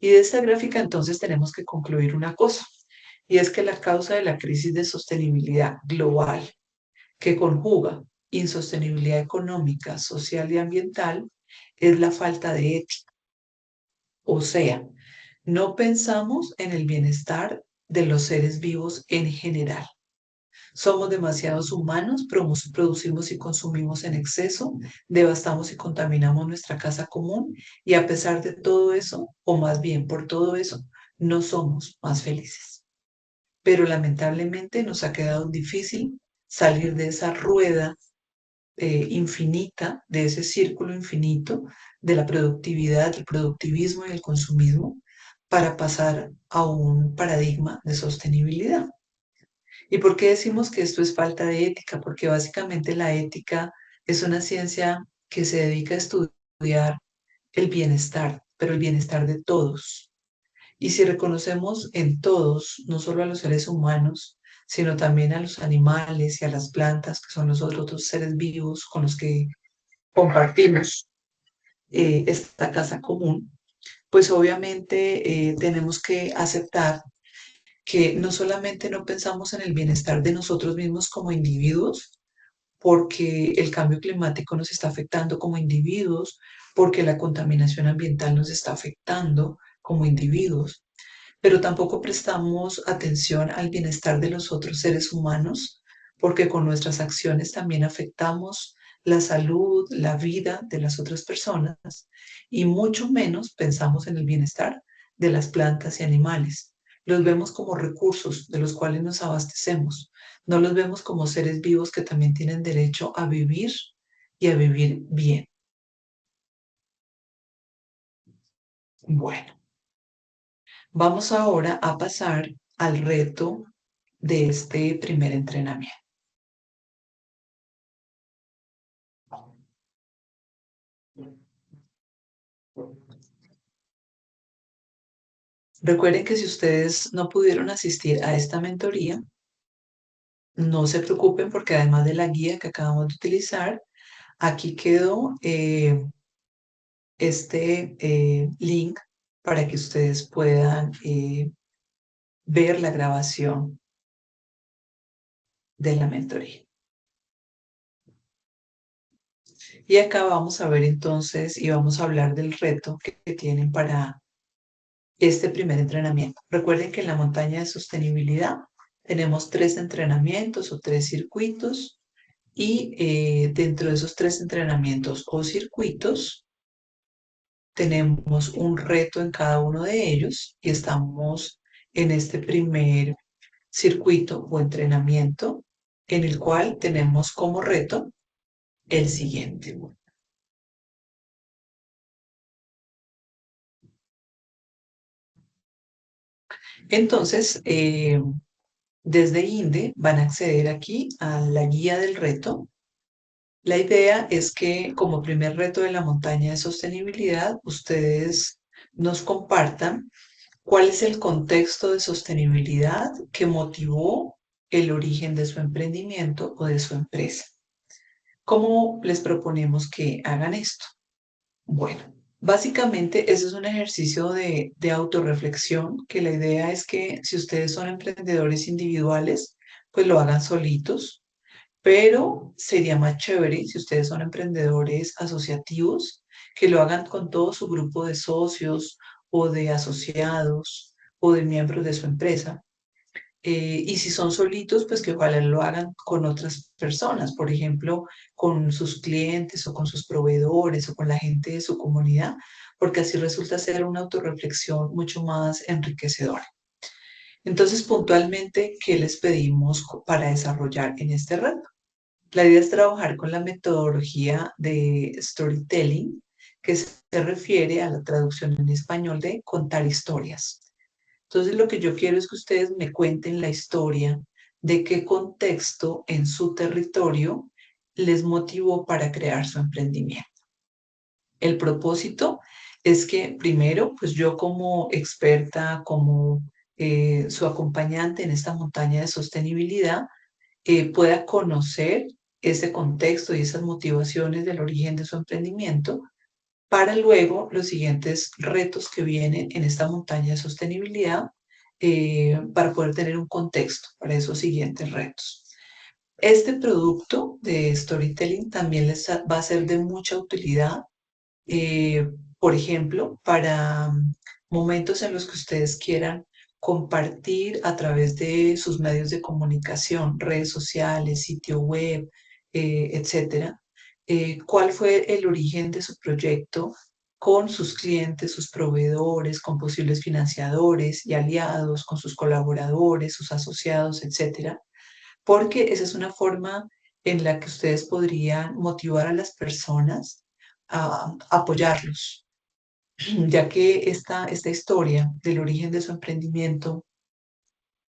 Y de esta gráfica entonces tenemos que concluir una cosa, y es que la causa de la crisis de sostenibilidad global que conjuga insostenibilidad económica, social y ambiental es la falta de ética. O sea, no pensamos en el bienestar de los seres vivos en general. Somos demasiados humanos, producimos y consumimos en exceso, devastamos y contaminamos nuestra casa común y a pesar de todo eso, o más bien por todo eso, no somos más felices. Pero lamentablemente nos ha quedado difícil salir de esa rueda infinita, de ese círculo infinito de la productividad, el productivismo y el consumismo para pasar a un paradigma de sostenibilidad. ¿Y por qué decimos que esto es falta de ética? Porque básicamente la ética es una ciencia que se dedica a estudiar el bienestar, pero el bienestar de todos. Y si reconocemos en todos, no solo a los seres humanos, sino también a los animales y a las plantas, que son los otros seres vivos con los que compartimos esta casa común, pues obviamente tenemos que aceptar que no solamente no pensamos en el bienestar de nosotros mismos como individuos, porque el cambio climático nos está afectando como individuos, porque la contaminación ambiental nos está afectando como individuos, pero tampoco prestamos atención al bienestar de los otros seres humanos, porque con nuestras acciones también afectamos la salud, la vida de las otras personas y mucho menos pensamos en el bienestar de las plantas y animales. Los vemos como recursos de los cuales nos abastecemos, no los vemos como seres vivos que también tienen derecho a vivir y a vivir bien. Bueno, vamos ahora a pasar al reto de este primer entrenamiento. Recuerden que si ustedes no pudieron asistir a esta mentoría, no se preocupen porque además de la guía que acabamos de utilizar, aquí quedó este link para que ustedes puedan ver la grabación de la mentoría. Y acá vamos a ver entonces y vamos a hablar del reto que tienen para este primer entrenamiento. Recuerden que en la montaña de sostenibilidad tenemos 3 entrenamientos o 3 circuitos y dentro de esos 3 entrenamientos o circuitos tenemos un reto en cada uno de ellos y estamos en este primer circuito o entrenamiento en el cual tenemos como reto el siguiente. Entonces, desde INDE van a acceder aquí a la guía del reto. La idea es que como primer reto de la montaña de sostenibilidad, ustedes nos compartan cuál es el contexto de sostenibilidad que motivó el origen de su emprendimiento o de su empresa. ¿Cómo les proponemos que hagan esto? Bueno, básicamente ese es un ejercicio de autorreflexión, que la idea es que si ustedes son emprendedores individuales, pues lo hagan solitos, pero sería más chévere si ustedes son emprendedores asociativos, que lo hagan con todo su grupo de socios o de asociados o de miembros de su empresa, Y si son solitos, pues que ojalá lo hagan con otras personas, por ejemplo, con sus clientes o con sus proveedores o con la gente de su comunidad, porque así resulta ser una autorreflexión mucho más enriquecedora. Entonces, puntualmente, ¿qué les pedimos para desarrollar en este reto? La idea es trabajar con la metodología de storytelling, que se refiere a la traducción en español de contar historias. Entonces, lo que yo quiero es que ustedes me cuenten la historia de qué contexto en su territorio les motivó para crear su emprendimiento. El propósito es que primero, pues yo como experta, como su acompañante en esta montaña de sostenibilidad, pueda conocer ese contexto y esas motivaciones del origen de su emprendimiento para luego los siguientes retos que vienen en esta montaña de sostenibilidad, para poder tener un contexto para esos siguientes retos. Este producto de storytelling también va a ser de mucha utilidad, eh, por ejemplo, para momentos en los que ustedes quieran compartir a través de sus medios de comunicación, redes sociales, sitio web, etcétera, cuál fue el origen de su proyecto con sus clientes, sus proveedores, con posibles financiadores y aliados, con sus colaboradores, sus asociados, etcétera, porque esa es una forma en la que ustedes podrían motivar a las personas a apoyarlos, ya que esta historia del origen de su emprendimiento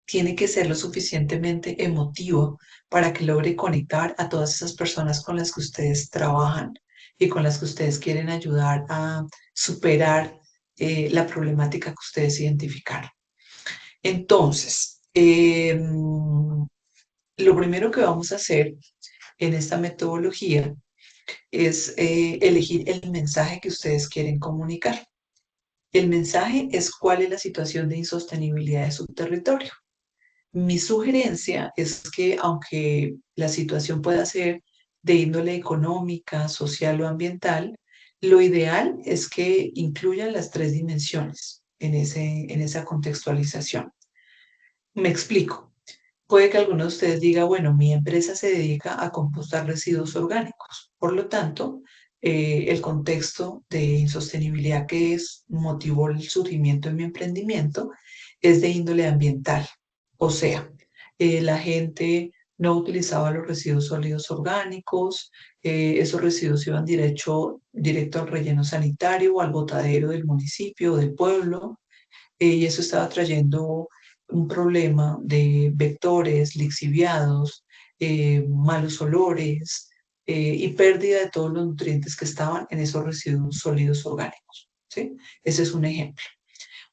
tiene que ser lo suficientemente emotivo para que logre conectar a todas esas personas con las que ustedes trabajan y con las que ustedes quieren ayudar a superar la problemática que ustedes identificaron. Entonces, lo primero que vamos a hacer en esta metodología es elegir el mensaje que ustedes quieren comunicar. El mensaje es cuál es la situación de insostenibilidad de su territorio. Mi sugerencia es que aunque la situación pueda ser de índole económica, social o ambiental, lo ideal es que incluyan las tres dimensiones en esa contextualización. Me explico. Puede que alguno de ustedes diga, bueno, mi empresa se dedica a compostar residuos orgánicos. Por lo tanto, el contexto de insostenibilidad motivó el surgimiento de mi emprendimiento es de índole ambiental. O sea, la gente no utilizaba los residuos sólidos orgánicos, esos residuos iban directo al relleno sanitario o al botadero del municipio o del pueblo, y eso estaba trayendo un problema de vectores, lixiviados, malos olores, y pérdida de todos los nutrientes que estaban en esos residuos sólidos orgánicos, ¿sí? Ese es un ejemplo.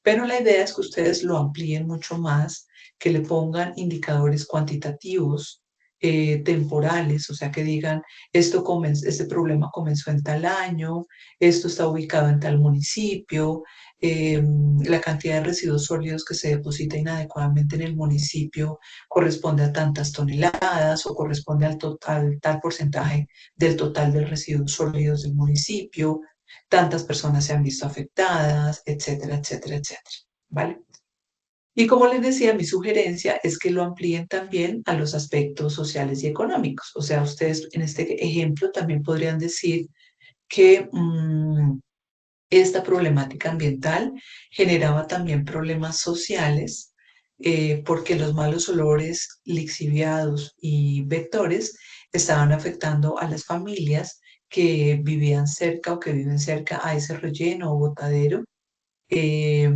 Pero la idea es que ustedes lo amplíen mucho más, que le pongan indicadores cuantitativos, temporales, o sea, que digan, este problema comenzó en tal año, esto está ubicado en tal municipio, la cantidad de residuos sólidos que se deposita inadecuadamente en el municipio corresponde a tantas toneladas o corresponde al total, tal porcentaje del total de residuos sólidos del municipio, tantas personas se han visto afectadas, etcétera, etcétera, etcétera, ¿vale? Y como les decía, mi sugerencia es que lo amplíen también a los aspectos sociales y económicos. O sea, ustedes en este ejemplo también podrían decir que esta problemática ambiental generaba también problemas sociales, porque los malos olores, lixiviados y vectores estaban afectando a las familias que vivían cerca o que viven cerca a ese relleno o botadero. Eh,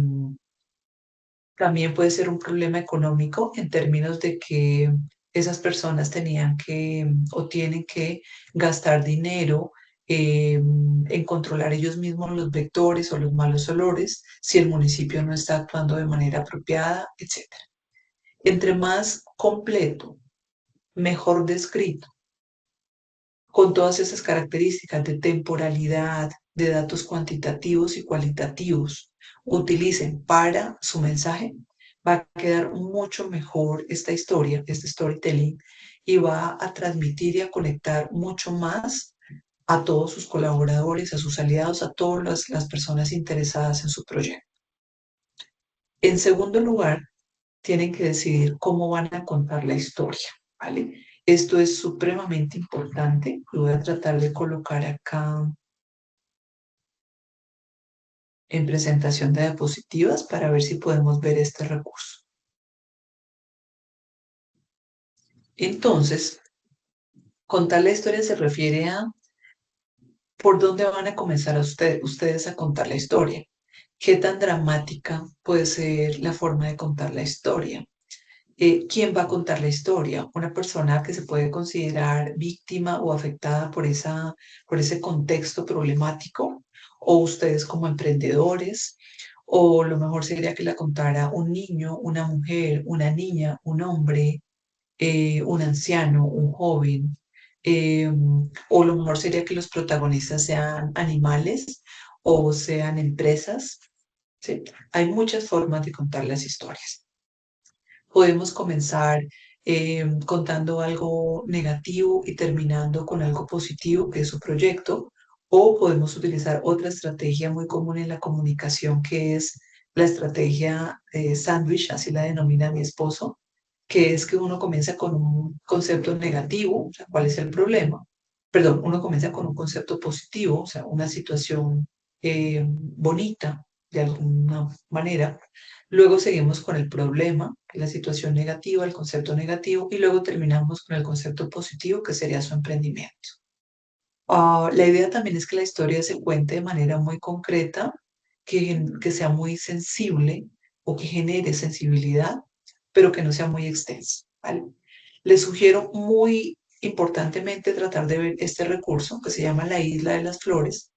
También puede ser un problema económico en términos de que esas personas tenían que o tienen que gastar dinero en controlar ellos mismos los vectores o los malos olores si el municipio no está actuando de manera apropiada, etc. Entre más completo, mejor descrito, con todas esas características de temporalidad, de datos cuantitativos y cualitativos, utilicen para su mensaje, va a quedar mucho mejor esta historia, este storytelling, y va a transmitir y a conectar mucho más a todos sus colaboradores, a sus aliados, a todas las personas interesadas en su proyecto. En segundo lugar, tienen que decidir cómo van a contar la historia, ¿vale? Esto es supremamente importante. Lo voy a tratar de colocar acá en presentación de diapositivas para ver si podemos ver este recurso. Entonces, contar la historia se refiere a por dónde van a comenzar ustedes a contar la historia. ¿Qué tan dramática puede ser la forma de contar la historia? ¿Quién va a contar la historia? ¿Una persona que se puede considerar víctima o afectada por ese contexto problemático? ¿O ustedes como emprendedores? ¿O lo mejor sería que la contara un niño, una mujer, una niña, un hombre, un anciano, un joven? ¿O lo mejor sería que los protagonistas sean animales o sean empresas? ¿Sí? Hay muchas formas de contar las historias. Podemos comenzar contando algo negativo y terminando con algo positivo, que es su proyecto, o podemos utilizar otra estrategia muy común en la comunicación, que es la estrategia sándwich, así la denomina mi esposo, que es que uno comienza con un concepto negativo, o sea, ¿cuál es el problema? Perdón, uno comienza con un concepto positivo, o sea, una situación bonita de alguna manera. Luego seguimos con el problema, que es la situación negativa, el concepto negativo, y luego terminamos con el concepto positivo, que sería su emprendimiento. La idea también es que la historia se cuente de manera muy concreta, que sea muy sensible o que genere sensibilidad, pero que no sea muy extensa, ¿vale? Les sugiero muy importantemente tratar de ver este recurso que se llama La Isla de las Flores,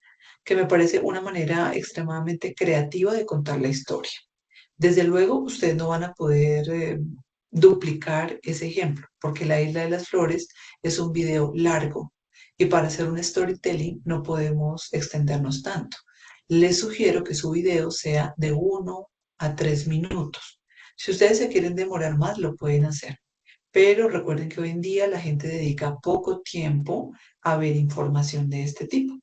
que me parece una manera extremadamente creativa de contar la historia. Desde luego, ustedes no van a poder duplicar ese ejemplo, porque La Isla de las Flores es un video largo y para hacer un storytelling no podemos extendernos tanto. Les sugiero que su video sea de 1 a 3 minutos. Si ustedes se quieren demorar más, lo pueden hacer. Pero recuerden que hoy en día la gente dedica poco tiempo a ver información de este tipo.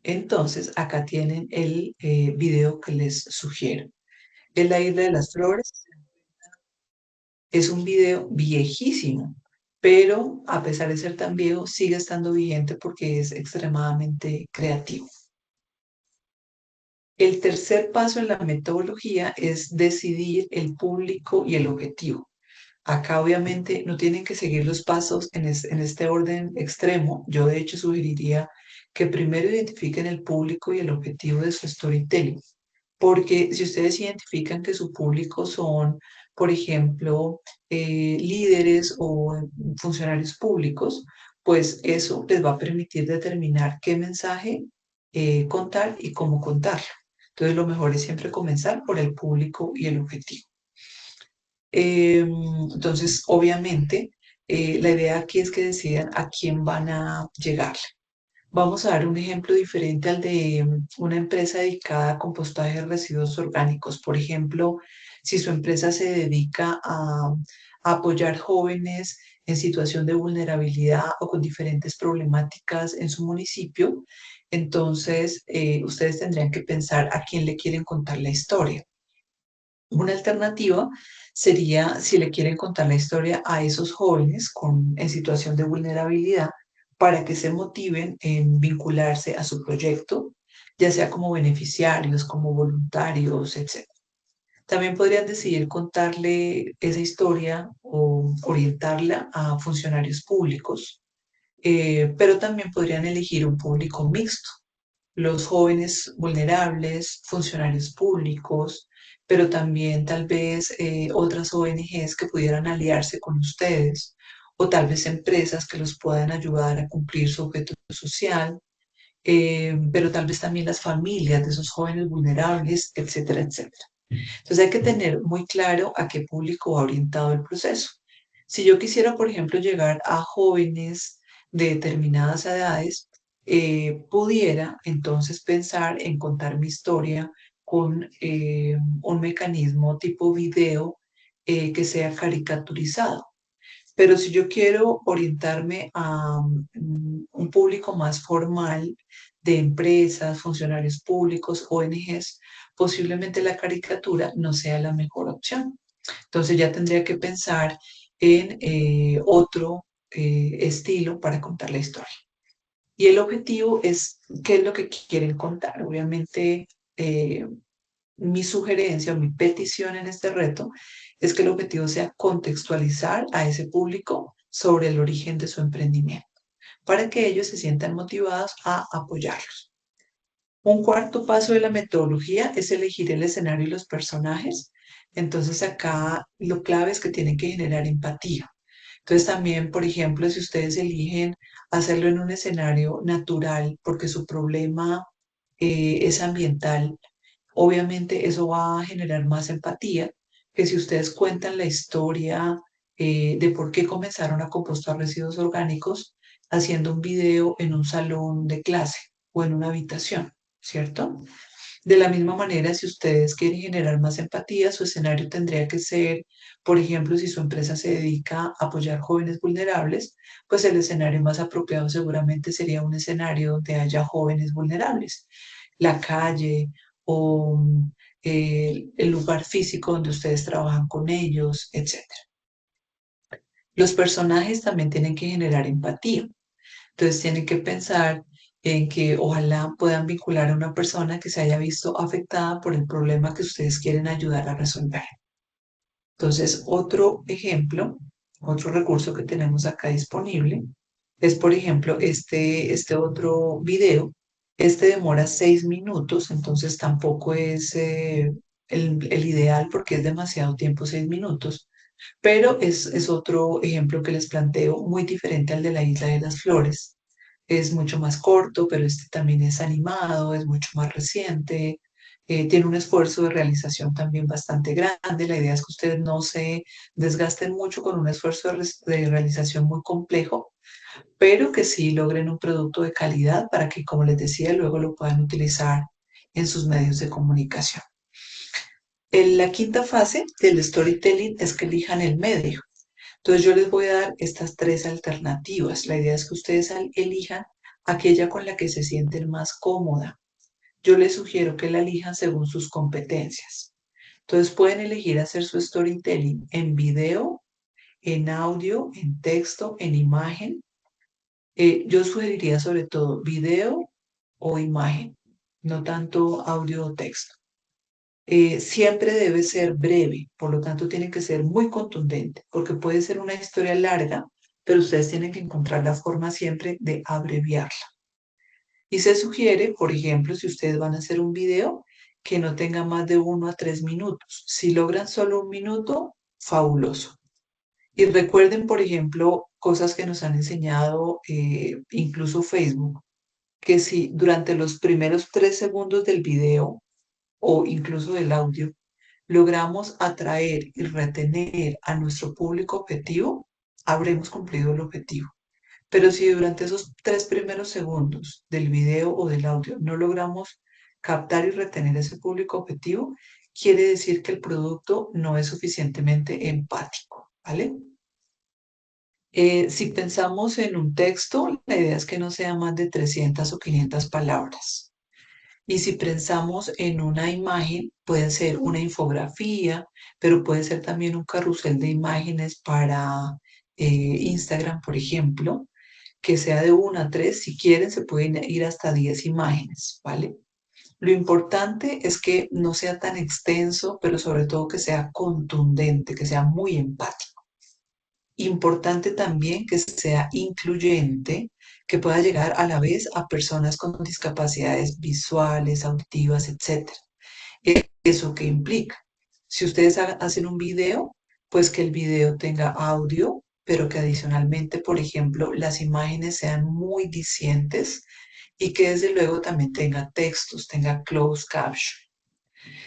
Entonces, acá tienen el video que les sugiero. En la Isla de las Flores es un video viejísimo, pero a pesar de ser tan viejo, sigue estando vigente porque es extremadamente creativo. El tercer paso en la metodología es decidir el público y el objetivo. Acá obviamente no tienen que seguir los pasos en este orden extremo. Yo de hecho sugeriría que primero identifiquen el público y el objetivo de su storytelling. Porque si ustedes identifican que su público son, por ejemplo, líderes o funcionarios públicos, pues eso les va a permitir determinar qué mensaje contar y cómo contarlo. Entonces, lo mejor es siempre comenzar por el público y el objetivo. Entonces, obviamente, la idea aquí es que decidan a quién van a llegar. Vamos a dar un ejemplo diferente al de una empresa dedicada a compostaje de residuos orgánicos. Por ejemplo, si su empresa se dedica a apoyar jóvenes en situación de vulnerabilidad o con diferentes problemáticas en su municipio, entonces ustedes tendrían que pensar a quién le quieren contar la historia. Una alternativa sería si le quieren contar la historia a esos jóvenes en situación de vulnerabilidad para que se motiven en vincularse a su proyecto, ya sea como beneficiarios, como voluntarios, etc. También podrían decidir contarle esa historia o orientarla a funcionarios públicos, pero también podrían elegir un público mixto, los jóvenes vulnerables, funcionarios públicos, pero también tal vez otras ONGs que pudieran aliarse con ustedes, o tal vez empresas que los puedan ayudar a cumplir su objetivo social, pero tal vez también las familias de esos jóvenes vulnerables, etcétera, etcétera. Entonces hay que tener muy claro a qué público va orientado el proceso. Si yo quisiera, por ejemplo, llegar a jóvenes de determinadas edades, pudiera entonces pensar en contar mi historia con un mecanismo tipo video que sea caricaturizado. Pero si yo quiero orientarme a un público más formal de empresas, funcionarios públicos, ONGs, posiblemente la caricatura no sea la mejor opción. Entonces ya tendría que pensar en otro estilo para contar la historia. Y el objetivo es qué es lo que quieren contar. Obviamente, eh, mi sugerencia o mi petición en este reto es que el objetivo sea contextualizar a ese público sobre el origen de su emprendimiento, para que ellos se sientan motivados a apoyarlos. Un cuarto paso de la metodología es elegir el escenario y los personajes. Entonces acá lo clave es que tienen que generar empatía. Entonces también, por ejemplo, si ustedes eligen hacerlo en un escenario natural porque su problema es ambiental, obviamente eso va a generar más empatía que si ustedes cuentan la historia de por qué comenzaron a compostar residuos orgánicos haciendo un video en un salón de clase o en una habitación, ¿cierto? De la misma manera, si ustedes quieren generar más empatía, su escenario tendría que ser, por ejemplo, si su empresa se dedica a apoyar jóvenes vulnerables, pues el escenario más apropiado seguramente sería un escenario donde haya jóvenes vulnerables, la calle o el lugar físico donde ustedes trabajan con ellos, etc. Los personajes también tienen que generar empatía. Entonces tienen que pensar en que ojalá puedan vincular a una persona que se haya visto afectada por el problema que ustedes quieren ayudar a resolver. Entonces, otro ejemplo, otro recurso que tenemos acá disponible es, por ejemplo, este otro video. Este demora 6 minutos, entonces tampoco es el ideal porque es demasiado tiempo, 6 minutos. Pero es otro ejemplo que les planteo muy diferente al de la Isla de las Flores. Es mucho más corto, pero este también es animado, es mucho más reciente, tiene un esfuerzo de realización también bastante grande. La idea es que ustedes no se desgasten mucho con un esfuerzo de realización muy complejo, pero que sí logren un producto de calidad para que, como les decía, luego lo puedan utilizar en sus medios de comunicación. En la quinta fase del storytelling es que elijan el medio. Entonces yo les voy a dar estas tres alternativas. La idea es que ustedes elijan aquella con la que se sienten más cómoda. Yo les sugiero que la elijan según sus competencias. Entonces pueden elegir hacer su storytelling en video, en audio, en texto, en imagen. Yo sugeriría sobre todo video o imagen, no tanto audio o texto. Siempre debe ser breve, por lo tanto tiene que ser muy contundente, porque puede ser una historia larga, pero ustedes tienen que encontrar la forma siempre de abreviarla. Y se sugiere, por ejemplo, si ustedes van a hacer un video, que no tenga más de 1 a 3 minutos. Si logran solo 1 minuto, fabuloso. Y recuerden, por ejemplo, cosas que nos han enseñado incluso Facebook, que si durante los primeros 3 segundos del video o incluso del audio, logramos atraer y retener a nuestro público objetivo, habremos cumplido el objetivo. Pero si durante esos 3 primeros segundos del video o del audio no logramos captar y retener ese público objetivo, quiere decir que el producto no es suficientemente empático, ¿vale? Si pensamos en un texto, la idea es que no sea más de 300 o 500 palabras. Y si pensamos en una imagen, puede ser una infografía, pero puede ser también un carrusel de imágenes para Instagram, por ejemplo, que sea de 1 a 3. Si quieren, se pueden ir hasta 10 imágenes, ¿vale? Lo importante es que no sea tan extenso, pero sobre todo que sea contundente, que sea muy empático. Importante también que sea incluyente, que pueda llegar a la vez a personas con discapacidades visuales, auditivas, etcétera. ¿Eso qué implica? Si ustedes hacen un video, pues que el video tenga audio, pero que adicionalmente, por ejemplo, las imágenes sean muy dicientes y que desde luego también tenga textos, tenga closed caption.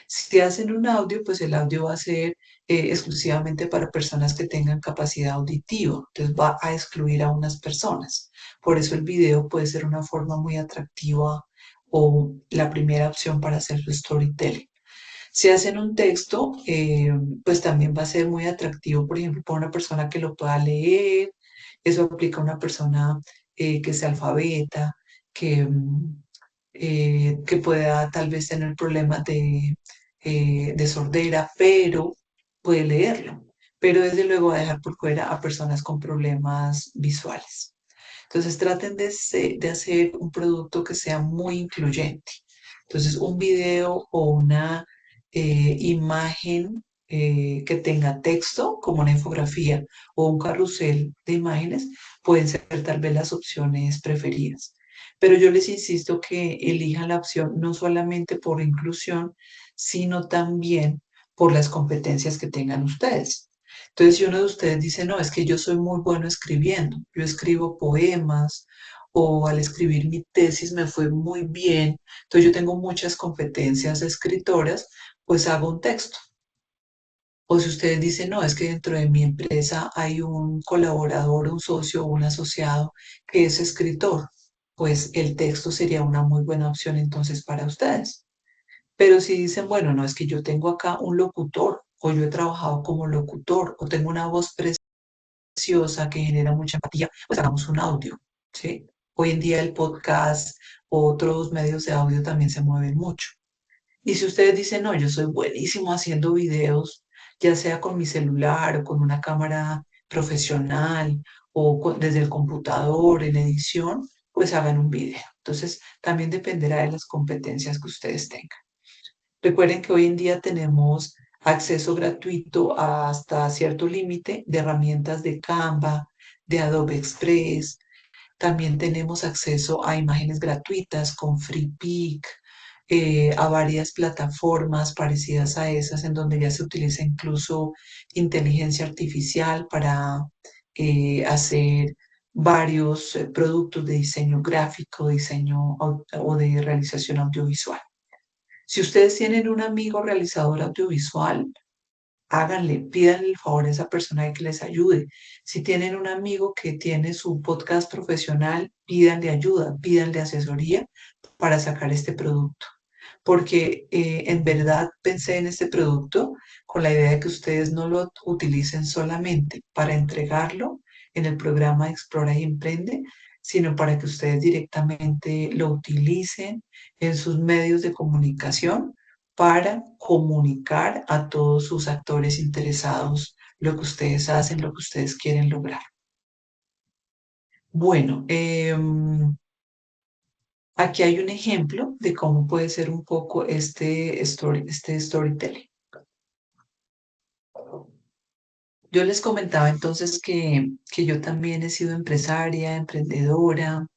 Si hacen un audio, pues el audio va a ser exclusivamente para personas que tengan capacidad auditiva, entonces va a excluir a unas personas. Por eso el video puede ser una forma muy atractiva o la primera opción para hacer su storytelling. Si hacen un texto, pues también va a ser muy atractivo, por ejemplo, para una persona que lo pueda leer. Eso aplica a una persona que sea alfabeta, que que pueda tal vez tener problemas de sordera, pero puede leerlo. Pero desde luego va a dejar por fuera a personas con problemas visuales. Entonces traten de hacer un producto que sea muy incluyente. Entonces un video o una imagen que tenga texto, como una infografía o un carrusel de imágenes, pueden ser tal vez las opciones preferidas. Pero yo les insisto que elijan la opción no solamente por inclusión, sino también por las competencias que tengan ustedes. Entonces, si uno de ustedes dice, no, es que yo soy muy bueno escribiendo, yo escribo poemas o al escribir mi tesis me fue muy bien, entonces yo tengo muchas competencias escritoras, pues hago un texto. O si ustedes dicen, no, es que dentro de mi empresa hay un colaborador, un socio o un asociado que es escritor, pues el texto sería una muy buena opción entonces para ustedes. Pero si dicen, bueno, no, es que yo tengo acá un locutor o yo he trabajado como locutor o tengo una voz preciosa que genera mucha empatía, pues hagamos un audio, ¿sí? Hoy en día el podcast, otros medios de audio también se mueven mucho. Y si ustedes dicen, no, yo soy buenísimo haciendo videos, ya sea con mi celular o con una cámara profesional o desde el computador en edición, pues hagan un video. Entonces, también dependerá de las competencias que ustedes tengan. Recuerden que hoy en día tenemos acceso gratuito hasta cierto límite de herramientas de Canva, de Adobe Express. También tenemos acceso a imágenes gratuitas con FreePic, a varias plataformas parecidas a esas en donde ya se utiliza incluso inteligencia artificial para hacer varios productos de diseño gráfico, o de realización audiovisual. Si ustedes tienen un amigo realizador audiovisual, háganle, pídanle el favor a esa persona de que les ayude. Si tienen un amigo que tiene su podcast profesional, pídanle ayuda, pídanle asesoría para sacar este producto. Porque en verdad pensé en este producto con la idea de que ustedes no lo utilicen solamente para entregarlo en el programa Explora y Emprende, sino para que ustedes directamente lo utilicen en sus medios de comunicación para comunicar a todos sus actores interesados lo que ustedes hacen, lo que ustedes quieren lograr. Bueno, aquí hay un ejemplo de cómo puede ser un poco este storytelling. Yo les comentaba entonces que yo también he sido empresaria, emprendedora.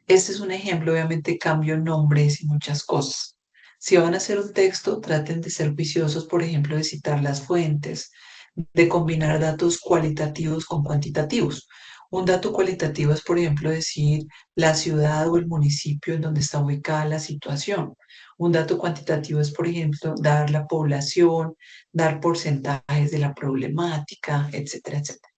Este es un ejemplo, obviamente cambio nombres y muchas cosas. Si van a hacer un texto, traten de ser juiciosos, por ejemplo, de citar las fuentes, de combinar datos cualitativos con cuantitativos. Un dato cualitativo es, por ejemplo, decir la ciudad o el municipio en donde está ubicada la situación. Un dato cuantitativo es, por ejemplo, dar la población, dar porcentajes de la problemática, etcétera, etcétera.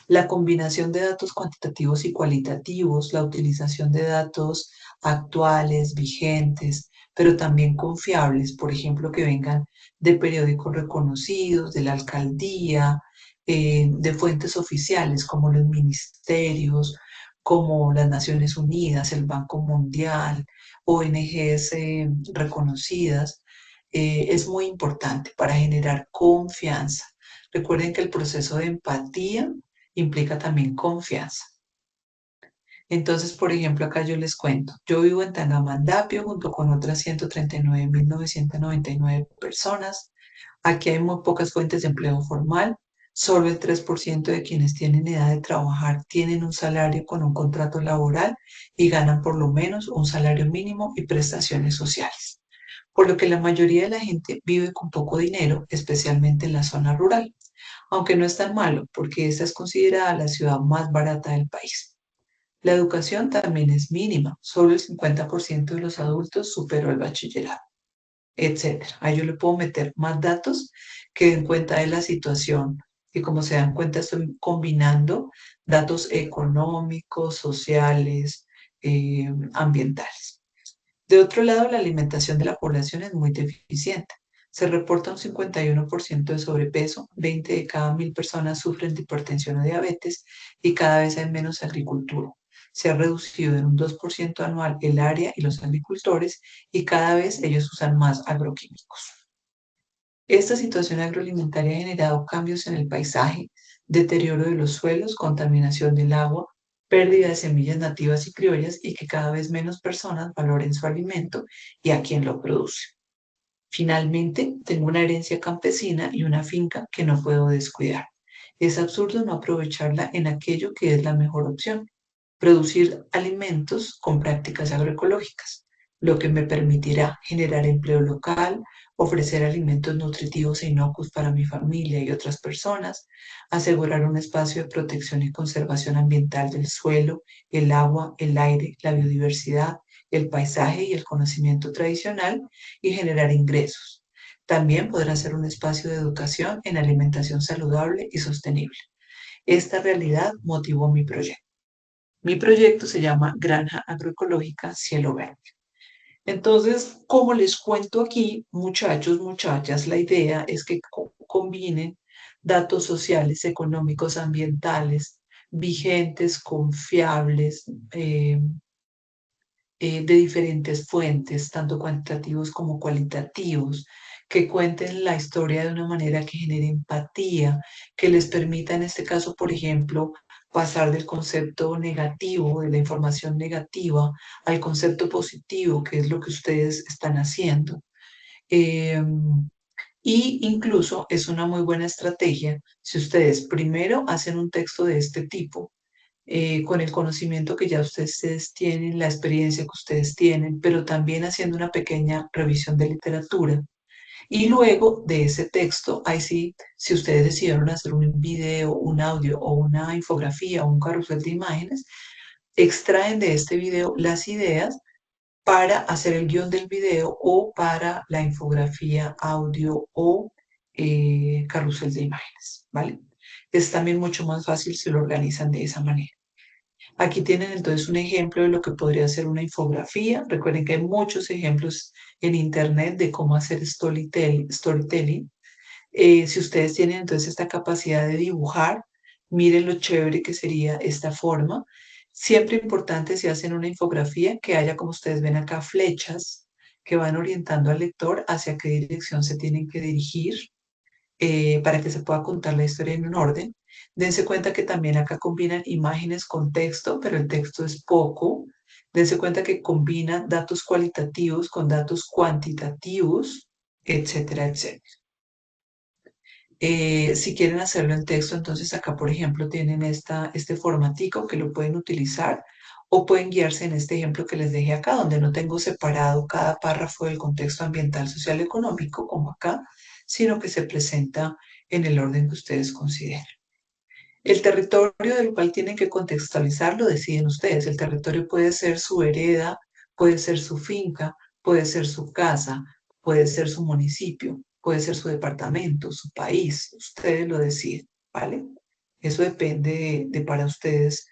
La combinación de datos cuantitativos y cualitativos, la utilización de datos actuales, vigentes, pero también confiables, por ejemplo, que vengan de periódicos reconocidos, de la alcaldía, de fuentes oficiales como los ministerios, como las Naciones Unidas, el Banco Mundial, ONGs reconocidas, es muy importante para generar confianza. Recuerden que el proceso de empatía implica también confianza. Entonces, por ejemplo, acá yo les cuento, yo vivo en Tangamandapio junto con otras 139.999 personas. Aquí hay muy pocas fuentes de empleo formal. Solo el 3% de quienes tienen edad de trabajar tienen un salario con un contrato laboral y ganan por lo menos un salario mínimo y prestaciones sociales. Por lo que la mayoría de la gente vive con poco dinero, especialmente en la zona rural, aunque no es tan malo porque esta es considerada la ciudad más barata del país. La educación también es mínima, solo el 50% de los adultos superó el bachillerato, etcétera. Ahí yo le puedo meter más datos que den cuenta de la situación y como se dan cuenta estoy combinando datos económicos, sociales, ambientales. De otro lado, la alimentación de la población es muy deficiente. Se reporta un 51% de sobrepeso, 20 de cada 1.000 personas sufren de hipertensión o diabetes y cada vez hay menos agricultura. se ha reducido en un 2% anual el área y los agricultores y cada vez ellos usan más agroquímicos. Esta situación agroalimentaria ha generado cambios en el paisaje, deterioro de los suelos, contaminación del agua, pérdida de semillas nativas y criollas y que cada vez menos personas valoren su alimento y a quien lo produce. Finalmente, tengo una herencia campesina y una finca que no puedo descuidar. Es absurdo no aprovecharla en aquello que es la mejor opción, producir alimentos con prácticas agroecológicas, lo que me permitirá generar empleo local, ofrecer alimentos nutritivos e inocuos para mi familia y otras personas, asegurar un espacio de protección y conservación ambiental del suelo, el agua, el aire, la biodiversidad, el paisaje y el conocimiento tradicional y generar ingresos. También podrá ser un espacio de educación en alimentación saludable y sostenible. Esta realidad motivó mi proyecto. Mi proyecto se llama Granja Agroecológica Cielo Verde. Entonces, como les cuento aquí, muchachos, muchachas, la idea es que combinen datos sociales, económicos, ambientales, vigentes, confiables, de diferentes fuentes, tanto cuantitativos como cualitativos, que cuenten la historia de una manera que genere empatía, que les permita, en este caso, por ejemplo, pasar del concepto negativo, de la información negativa, al concepto positivo, que es lo que ustedes están haciendo. Eh, y incluso es una muy buena estrategia si ustedes primero hacen un texto de este tipo, con el conocimiento que ya ustedes tienen, la experiencia que ustedes tienen, pero también haciendo una pequeña revisión de literatura. Y luego de ese texto, ahí sí, si ustedes decidieron hacer un video, un audio o una infografía o un carrusel de imágenes, extraen de este video las ideas para hacer el guión del video o para la infografía, audio o carrusel de imágenes, ¿vale? Es también mucho más fácil si lo organizan de esa manera. Aquí tienen entonces un ejemplo de lo que podría ser una infografía. Recuerden que hay muchos ejemplos en internet de cómo hacer storytelling. Si ustedes tienen entonces esta capacidad de dibujar, miren lo chévere que sería esta forma. Siempre importante si hacen una infografía que haya, como ustedes ven acá, flechas que van orientando al lector hacia qué dirección se tienen que dirigir, para que se pueda contar la historia en un orden. Dense cuenta que también acá combinan imágenes con texto, pero el texto es poco. Dense cuenta que combinan datos cualitativos con datos cuantitativos, etcétera, etcétera. Si quieren hacerlo en texto, entonces acá, por ejemplo, tienen este formatico que lo pueden utilizar o pueden guiarse en este ejemplo que les dejé acá, donde no tengo separado cada párrafo del contexto ambiental, social, económico, como acá, sino que se presenta en el orden que ustedes consideren. El territorio del cual tienen que contextualizar lo deciden ustedes. El territorio puede ser su vereda, puede ser su finca, puede ser su casa, puede ser su municipio, puede ser su departamento, su país. Ustedes lo deciden, ¿vale? Eso depende de para ustedes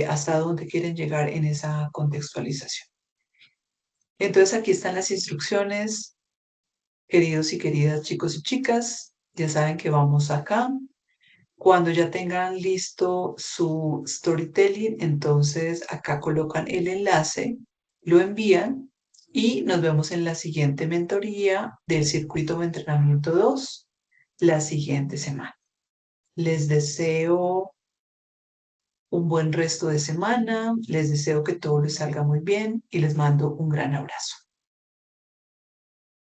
hasta dónde quieren llegar en esa contextualización. Entonces aquí están las instrucciones, queridos y queridas chicos y chicas. Ya saben que vamos acá. Cuando ya tengan listo su storytelling, entonces acá colocan el enlace, lo envían y nos vemos en la siguiente mentoría del circuito de entrenamiento 2 la siguiente semana. Les deseo un buen resto de semana, les deseo que todo les salga muy bien y les mando un gran abrazo.